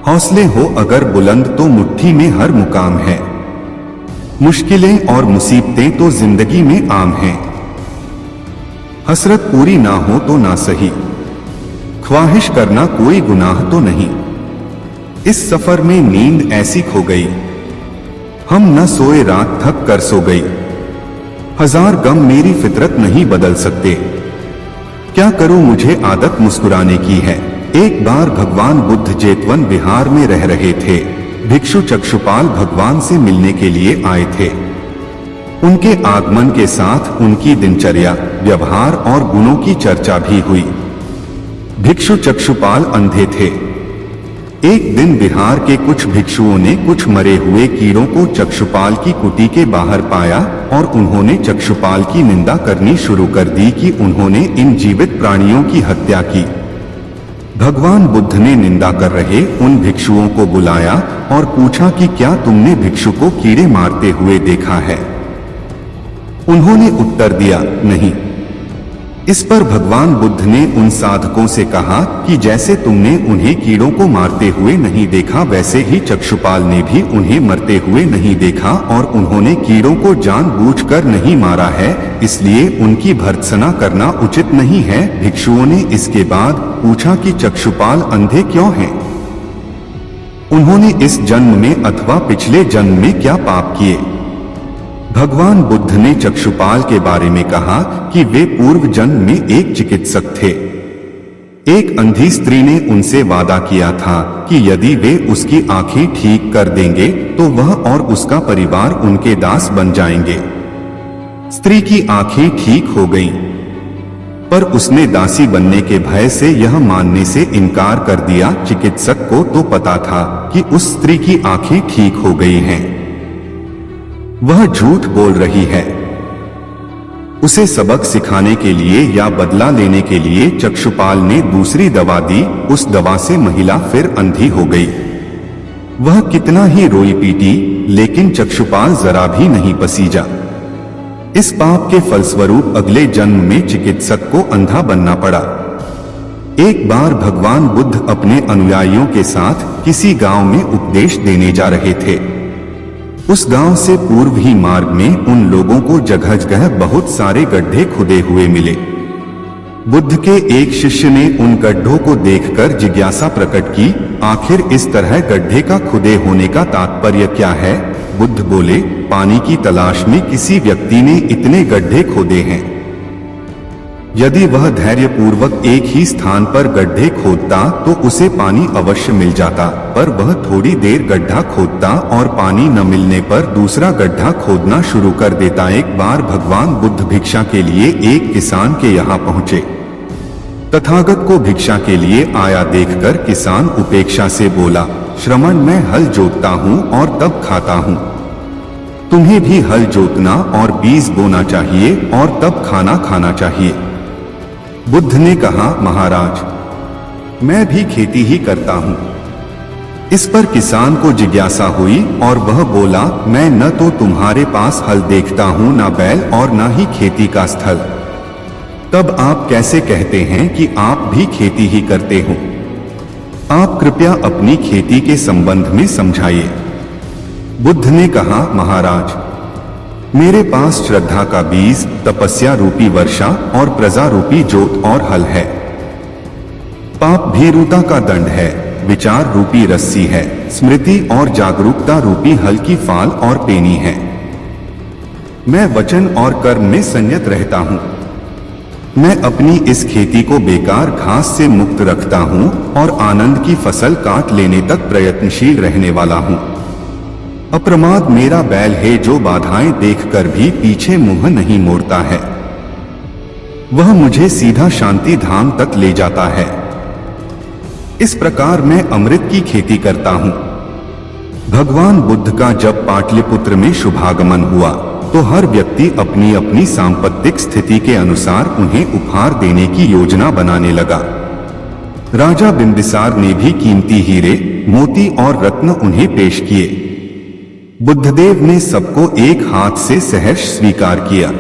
हौसले हो अगर बुलंद तो मुट्ठी में हर मुकाम है। मुश्किलें और मुसीबतें तो जिंदगी में आम हैं। हसरत पूरी ना हो तो ना सही, ख्वाहिश करना कोई गुनाह तो नहीं। इस सफर में नींद ऐसी खो गई, हम न सोए रात थक कर सो गई। हजार गम मेरी फितरत नहीं बदल सकते, क्या करूं मुझे आदत मुस्कुराने की है। एक बार भगवान बुद्ध जेतवन विहार में रह रहे थे। भिक्षु चक्षुपाल भगवान से मिलने के लिए आए थे। उनके आगमन के साथ उनकी दिनचर्या, व्यवहार और गुणों की चर्चा भी हुई। भिक्षु चक्षुपाल अंधे थे। एक दिन विहार के कुछ भिक्षुओं ने कुछ मरे हुए कीड़ों को चक्षुपाल की कुटी के बाहर पाया और उन्होंने चक्षुपाल की निंदा करनी शुरू कर दी कि उन्होंने इन जीवित प्राणियों की हत्या की। भगवान बुद्ध ने निंदा कर रहे उन भिक्षुओं को बुलाया और पूछा कि क्या तुमने भिक्षु को कीड़े मारते हुए देखा है? उन्होंने उत्तर दिया, नहीं। इस पर भगवान बुद्ध ने उन साधकों से कहा कि जैसे तुमने उन्हें कीड़ों को मारते हुए नहीं देखा, वैसे ही चक्षुपाल ने भी उन्हें मरते हुए नहीं देखा और उन्होंने कीड़ों को जानबूझकर नहीं मारा है, इसलिए उनकी भर्त्सना करना उचित नहीं है। भिक्षुओं ने इसके बाद पूछा कि चक्षुपाल अंधे क्यों हैं? उन्होंने इस जन्म में अथवा पिछले जन्म में क्या पाप किए? भगवान बुद्ध ने चक्षुपाल के बारे में कहा कि वे पूर्व जन्म में एक चिकित्सक थे। एक अंधी स्त्री ने उनसे वादा किया था कि यदि वे उसकी आंखें ठीक कर देंगे तो वह और उसका परिवार उनके दास बन जाएंगे। स्त्री की आंखें ठीक हो गईं, पर उसने दासी बनने के भय से यह मानने से इनकार कर दिया। चिकित्सक को तो पता था कि उस स्त्री की आंखें ठीक हो गई हैं, वह झूठ बोल रही है। उसे सबक सिखाने के लिए या बदला लेने के लिए चक्षुपाल ने दूसरी दवा दी। उस दवा से महिला फिर अंधी हो गई। वह कितना ही रोई पीटी, लेकिन चक्षुपाल जरा भी नहीं पसीजा। इस पाप के फलस्वरूप अगले जन्म में चिकित्सक को अंधा बनना पड़ा। एक बार भगवान बुद्ध अपने अनुयायियों के साथ किसी गांव में उपदेश देने जा रहे थे। उस गांव से पूर्व ही मार्ग में उन लोगों को जगह जगह बहुत सारे गड्ढे खुदे हुए मिले। बुद्ध के एक शिष्य ने उन गड्ढों को देखकर जिज्ञासा प्रकट की, आखिर इस तरह गड्ढे का खुदे होने का तात्पर्य क्या है? बुद्ध बोले, पानी की तलाश में किसी व्यक्ति ने इतने गड्ढे खोदे हैं। यदि वह धैर्यपूर्वक एक ही स्थान पर गड्ढे खोदता तो उसे पानी अवश्य मिल जाता, पर वह थोड़ी देर गड्ढा खोदता और पानी न मिलने पर दूसरा गड्ढा खोदना शुरू कर देता। एक बार भगवान बुद्ध भिक्षा के लिए एक किसान के यहाँ पहुँचे। तथागत को भिक्षा के लिए आया देखकर किसान उपेक्षा से बोला, श्रमण, मैं हल जोतता हूँ और तब खाता हूँ। तुम्हें भी हल जोतना और बीज बोना चाहिए और तब खाना खाना चाहिए। बुद्ध ने कहा, महाराज, मैं भी खेती ही करता हूँ। इस पर किसान को जिज्ञासा हुई और वह बोला, मैं न तो तुम्हारे पास हल देखता हूँ, न बैल और न ही खेती का स्थल। तब आप कैसे कहते हैं कि आप भी खेती ही करते हो? आप कृपया अपनी खेती के संबंध में समझाइए। बुद्ध ने कहा, महाराज, मेरे पास श्रद्धा का बीज, तपस्या रूपी वर्षा और प्रजा रूपी जोत और हल है। पाप भीरुता का दंड है, विचार रूपी रस्सी है, स्मृति और जागरूकता रूपी हल की फाल और पेनी है। मैं वचन और कर्म में संयत रहता हूँ। मैं अपनी इस खेती को बेकार घास से मुक्त रखता हूँ और आनंद की फसल काट लेने तक प्रयत्नशील रहने वाला हूँ। अप्रमाद मेरा बैल है जो बाधाएं देखकर भी पीछे मुंह नहीं मोड़ता है। वह मुझे सीधा शांति धाम तक ले जाता है। इस प्रकार मैं अमृत की खेती करता हूँ। भगवान बुद्ध का जब पाटलिपुत्र में शुभागमन हुआ तो हर व्यक्ति अपनी अपनी सांपत्तिक स्थिति के अनुसार उन्हें उपहार देने की योजना बनाने लगा। राजा बिंबिसार ने भी कीमती हीरे, मोती और रत्न उन्हें पेश किए। बुद्धदेव ने सबको एक हाथ से सहर्ष स्वीकार किया।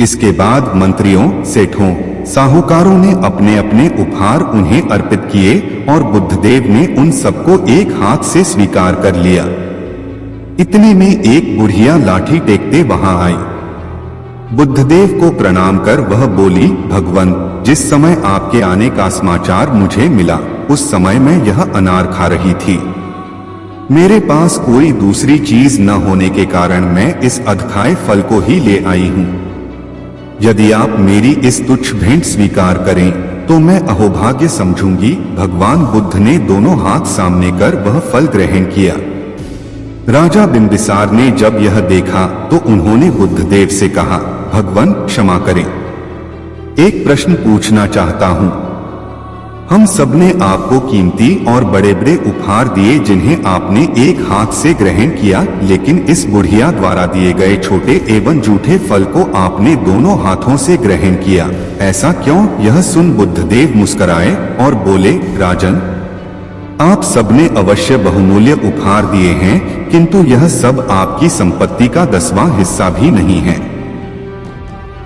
इसके बाद मंत्रियों, सेठों, साहूकारों ने अपने अपने उपहार उन्हें अर्पित किए और बुद्धदेव ने उन सबको एक हाथ से स्वीकार कर लिया। इतने में एक बुढ़िया लाठी टेकते वहां आई। बुद्धदेव को प्रणाम कर वह बोली, भगवन, जिस समय आपके आने का समाचार मुझे मिला उस समय मैं यह अनार खा रही थी। मेरे पास कोई दूसरी चीज न होने के कारण मैं इस अधखाए फल को ही ले आई हूँ। यदि आप मेरी इस तुच्छ भेंट स्वीकार करें तो मैं अहोभाग्य समझूंगी। भगवान बुद्ध ने दोनों हाथ सामने कर वह फल ग्रहण किया। राजा बिंबिसार ने जब यह देखा तो उन्होंने बुद्धदेव से कहा, भगवन क्षमा करें, एक प्रश्न पूछना चाहता हूं। हम सबने आपको कीमती और बड़े बड़े उपहार दिए जिन्हें आपने एक हाथ से ग्रहण किया, लेकिन इस बुढ़िया द्वारा दिए गए छोटे एवं जूठे फल को आपने दोनों हाथों से ग्रहण किया, ऐसा क्यों? यह सुन बुद्धदेव मुस्कुराए और बोले, राजन, आप सबने अवश्य बहुमूल्य उपहार दिए हैं, किंतु यह सब आपकी संपत्ति का 10वां हिस्सा भी नहीं है।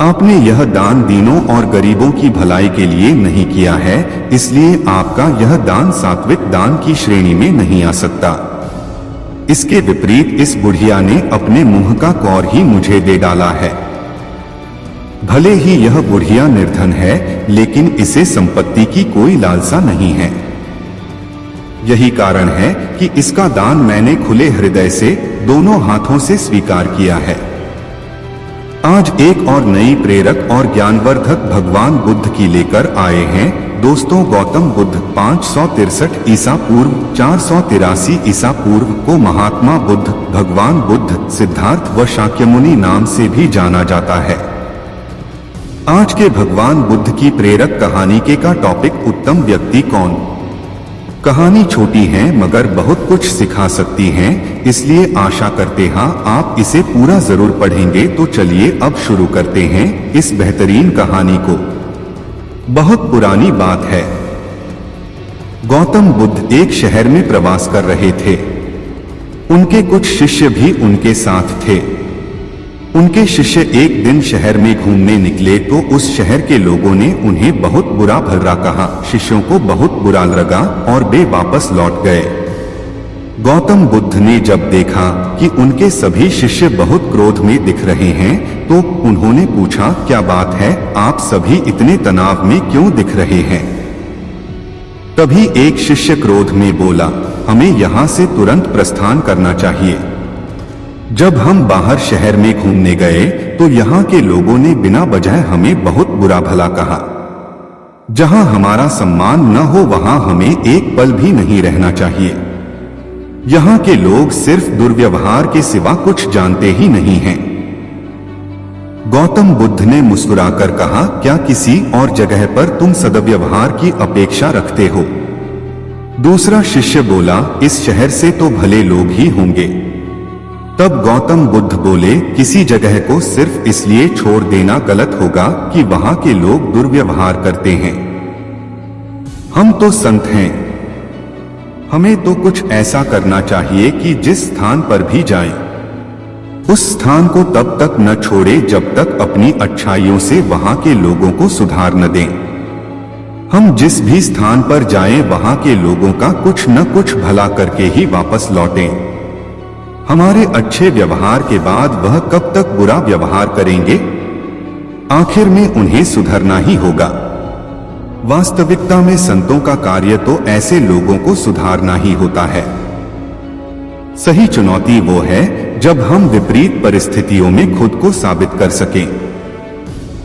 आपने यह दान दीनों और गरीबों की भलाई के लिए नहीं किया है, इसलिए आपका यह दान सात्विक दान की श्रेणी में नहीं आ सकता। इसके विपरीत इस बुढ़िया ने अपने मुंह का कौर ही मुझे दे डाला है। भले ही यह बुढ़िया निर्धन है, लेकिन इसे संपत्ति की कोई लालसा नहीं है। यही कारण है कि इसका दान मैंने खुले हृदय से दोनों हाथों से स्वीकार किया है। आज एक और नई प्रेरक और ज्ञानवर्धक भगवान बुद्ध की लेकर आए हैं। दोस्तों, गौतम बुद्ध 563 ईसा पूर्व 483 ईसा पूर्व को महात्मा बुद्ध, भगवान बुद्ध, सिद्धार्थ व शाक्यमुनि नाम से भी जाना जाता है। आज के भगवान बुद्ध की प्रेरक कहानी के का टॉपिक उत्तम व्यक्ति कौन। कहानी छोटी है मगर बहुत कुछ सिखा सकती है, इसलिए आशा करते हैं आप इसे पूरा जरूर पढ़ेंगे। तो चलिए अब शुरू करते हैं इस बेहतरीन कहानी को। बहुत पुरानी बात है। गौतम बुद्ध एक शहर में प्रवास कर रहे थे। उनके कुछ शिष्य भी उनके साथ थे। उनके शिष्य एक दिन शहर में घूमने निकले तो उस शहर के लोगों ने उन्हें बहुत बुरा भला कहा। शिष्यों को बहुत बुरा लगा और वे वापस लौट गए। गौतम बुद्ध ने जब देखा कि उनके सभी शिष्य बहुत क्रोध में दिख रहे हैं तो उन्होंने पूछा, क्या बात है, आप सभी इतने तनाव में क्यों दिख रहे हैं। तभी एक शिष्य क्रोध में बोला, हमें यहाँ से तुरंत प्रस्थान करना चाहिए। जब हम बाहर शहर में घूमने गए तो यहाँ के लोगों ने बिना वजह हमें बहुत बुरा भला कहा। जहाँ हमारा सम्मान न हो वहाँ हमें एक पल भी नहीं रहना चाहिए। यहाँ के लोग सिर्फ दुर्व्यवहार के सिवा कुछ जानते ही नहीं हैं। गौतम बुद्ध ने मुस्कुराकर कहा, क्या किसी और जगह पर तुम सद्व्यवहार की अपेक्षा रखते हो। दूसरा शिष्य बोला, इस शहर से तो भले लोग ही होंगे। तब गौतम बुद्ध बोले, किसी जगह को सिर्फ इसलिए छोड़ देना गलत होगा कि वहां के लोग दुर्व्यवहार करते हैं। हम तो संत हैं, हमें तो कुछ ऐसा करना चाहिए कि जिस स्थान पर भी जाएं, उस स्थान को तब तक न छोड़े जब तक अपनी अच्छाइयों से वहां के लोगों को सुधार न दें। हम जिस भी स्थान पर जाएं वहां के लोगों का कुछ न कुछ भला करके ही वापस लौटें। हमारे अच्छे व्यवहार के बाद वह कब तक बुरा व्यवहार करेंगे। आखिर में उन्हें सुधरना ही होगा। वास्तविकता में संतों का कार्य तो ऐसे लोगों को सुधारना ही होता है। सही चुनौती वो है जब हम विपरीत परिस्थितियों में खुद को साबित कर सकें।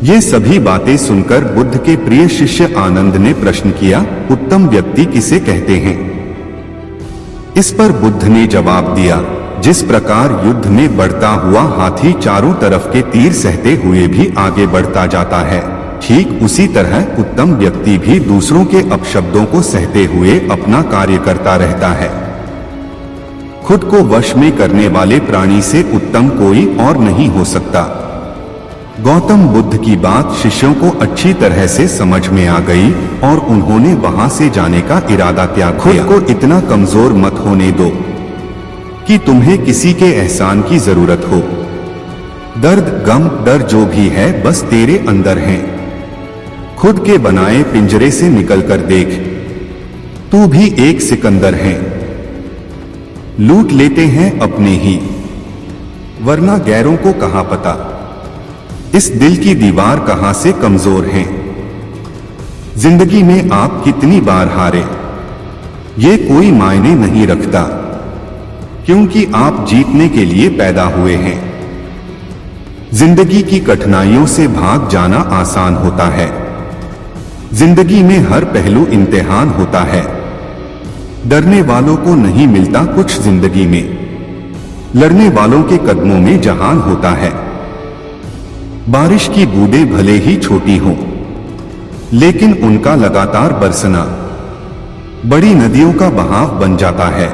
ये सभी बातें सुनकर बुद्ध के प्रिय शिष्य आनंद ने प्रश्न किया, उत्तम व्यक्ति किसे कहते हैं। इस पर बुद्ध ने जवाब दिया, जिस प्रकार युद्ध में बढ़ता हुआ हाथी चारों तरफ के तीर सहते हुए भी आगे बढ़ता जाता है, ठीक उसी तरह उत्तम व्यक्ति भी दूसरों के अपशब्दों को सहते हुए अपना कार्य करता रहता है। खुद को वश में करने वाले प्राणी से उत्तम कोई और नहीं हो सकता। गौतम बुद्ध की बात शिष्यों को अच्छी तरह से समझ में आ गई और उन्होंने वहां से जाने का इरादा त्याग दिया। खुद को इतना कमजोर मत होने दो कि तुम्हें किसी के एहसान की जरूरत हो। दर्द, गम, डर जो भी है बस तेरे अंदर है। खुद के बनाए पिंजरे से निकलकर देख, तू भी एक सिकंदर है। लूट लेते हैं अपने ही, वरना गैरों को कहां पता। इस दिल की दीवार कहां से कमजोर है। जिंदगी में आप कितनी बार हारे, ये कोई मायने नहीं रखता, क्योंकि आप जीतने के लिए पैदा हुए हैं। जिंदगी की कठिनाइयों से भाग जाना आसान होता है। जिंदगी में हर पहलू इम्तिहान होता है। डरने वालों को नहीं मिलता कुछ जिंदगी में, लड़ने वालों के कदमों में जहान होता है। बारिश की बूंदें भले ही छोटी हों, लेकिन उनका लगातार बरसना बड़ी नदियों का बहाव बन जाता है।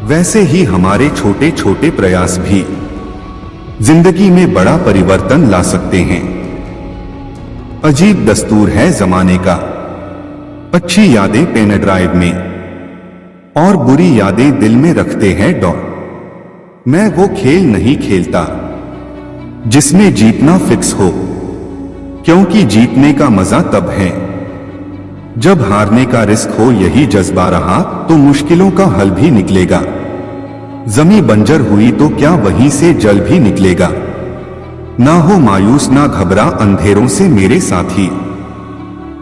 वैसे ही हमारे छोटे छोटे प्रयास भी जिंदगी में बड़ा परिवर्तन ला सकते हैं। अजीब दस्तूर है जमाने का, अच्छी यादें पेन ड्राइव में और बुरी यादें दिल में रखते हैं डॉट। मैं वो खेल नहीं खेलता जिसमें जीतना फिक्स हो, क्योंकि जीतने का मजा तब है जब हारने का रिस्क हो। यही जज्बा रहा तो मुश्किलों का हल भी निकलेगा। जमीन बंजर हुई तो क्या वहीं से जल भी निकलेगा। ना हो मायूस ना घबरा अंधेरों से मेरे साथी,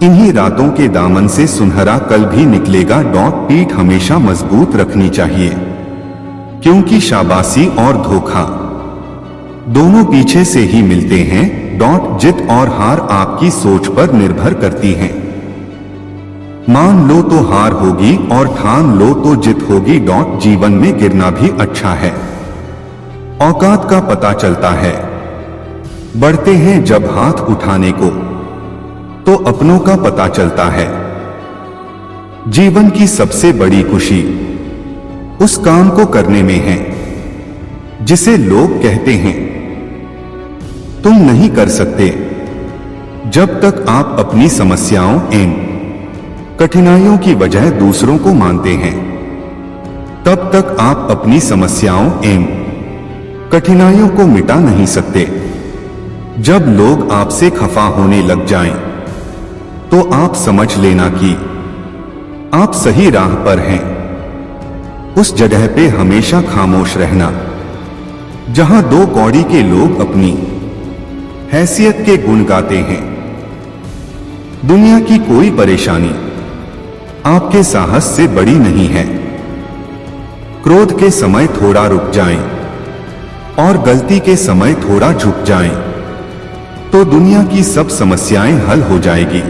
इन्हीं रातों के दामन से सुनहरा कल भी निकलेगा। पीठ हमेशा मजबूत रखनी चाहिए, क्योंकि शाबाशी और धोखा दोनों पीछे से ही मिलते हैं। जित और हार आपकी सोच पर निर्भर करती हैं। मान लो तो हार होगी और ठान लो तो जित होगी। जीवन में गिरना भी अच्छा है, औकात का पता चलता है। बढ़ते हैं जब हाथ उठाने को तो अपनों का पता चलता है। जीवन की सबसे बड़ी खुशी उस काम को करने में है जिसे लोग कहते हैं तुम नहीं कर सकते। जब तक आप अपनी समस्याओं एवं कठिनाइयों की वजह दूसरों को मानते हैं, तब तक आप अपनी समस्याओं एवं कठिनाइयों को मिटा नहीं सकते। जब लोग आपसे खफा होने लग जाएं, तो आप समझ लेना कि आप सही राह पर हैं। उस जगह पे हमेशा खामोश रहना जहां दो कौड़ी के लोग अपनी हैसियत के गुण गाते हैं। दुनिया की कोई परेशानी आपके साहस से बड़ी नहीं है। क्रोध के समय थोड़ा रुक जाएं और गलती के समय थोड़ा झुक जाएं, तो दुनिया की सब समस्याएं हल हो जाएगी।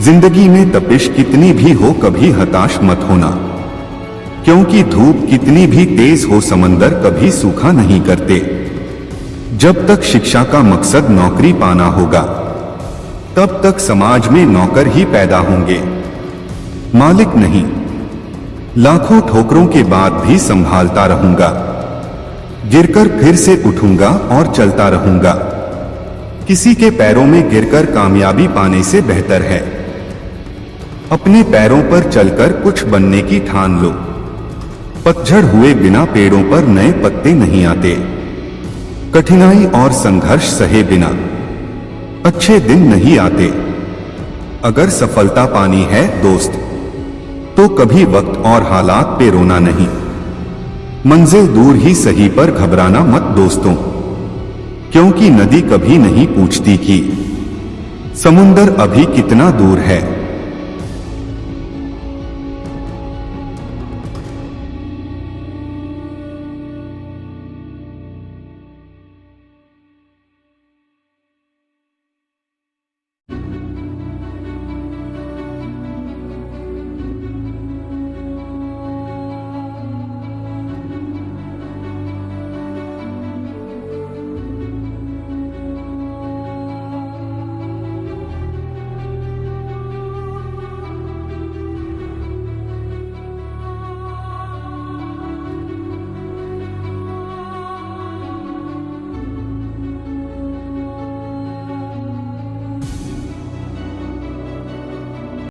जिंदगी में तपिश कितनी भी हो कभी हताश मत होना, क्योंकि धूप कितनी भी तेज हो समंदर कभी सूखा नहीं करते। जब तक शिक्षा का मकसद नौकरी पाना होगा, तब तक समाज में नौकर ही पैदा होंगे, मालिक नहीं। लाखों ठोकरों के बाद भी संभालता रहूंगा, गिरकर फिर से उठूंगा और चलता रहूंगा। किसी के पैरों में गिरकर कामयाबी पाने से बेहतर है अपने पैरों पर चलकर कुछ बनने की ठान लो। पतझड़ हुए बिना पेड़ों पर नए पत्ते नहीं आते। कठिनाई और संघर्ष सहे बिना अच्छे दिन नहीं आते। अगर सफलता पानी है दोस्त, तो कभी वक्त और हालात पे रोना नहीं। मंजिल दूर ही सही पर घबराना मत दोस्तों, क्योंकि नदी कभी नहीं पूछती कि समुंदर अभी कितना दूर है।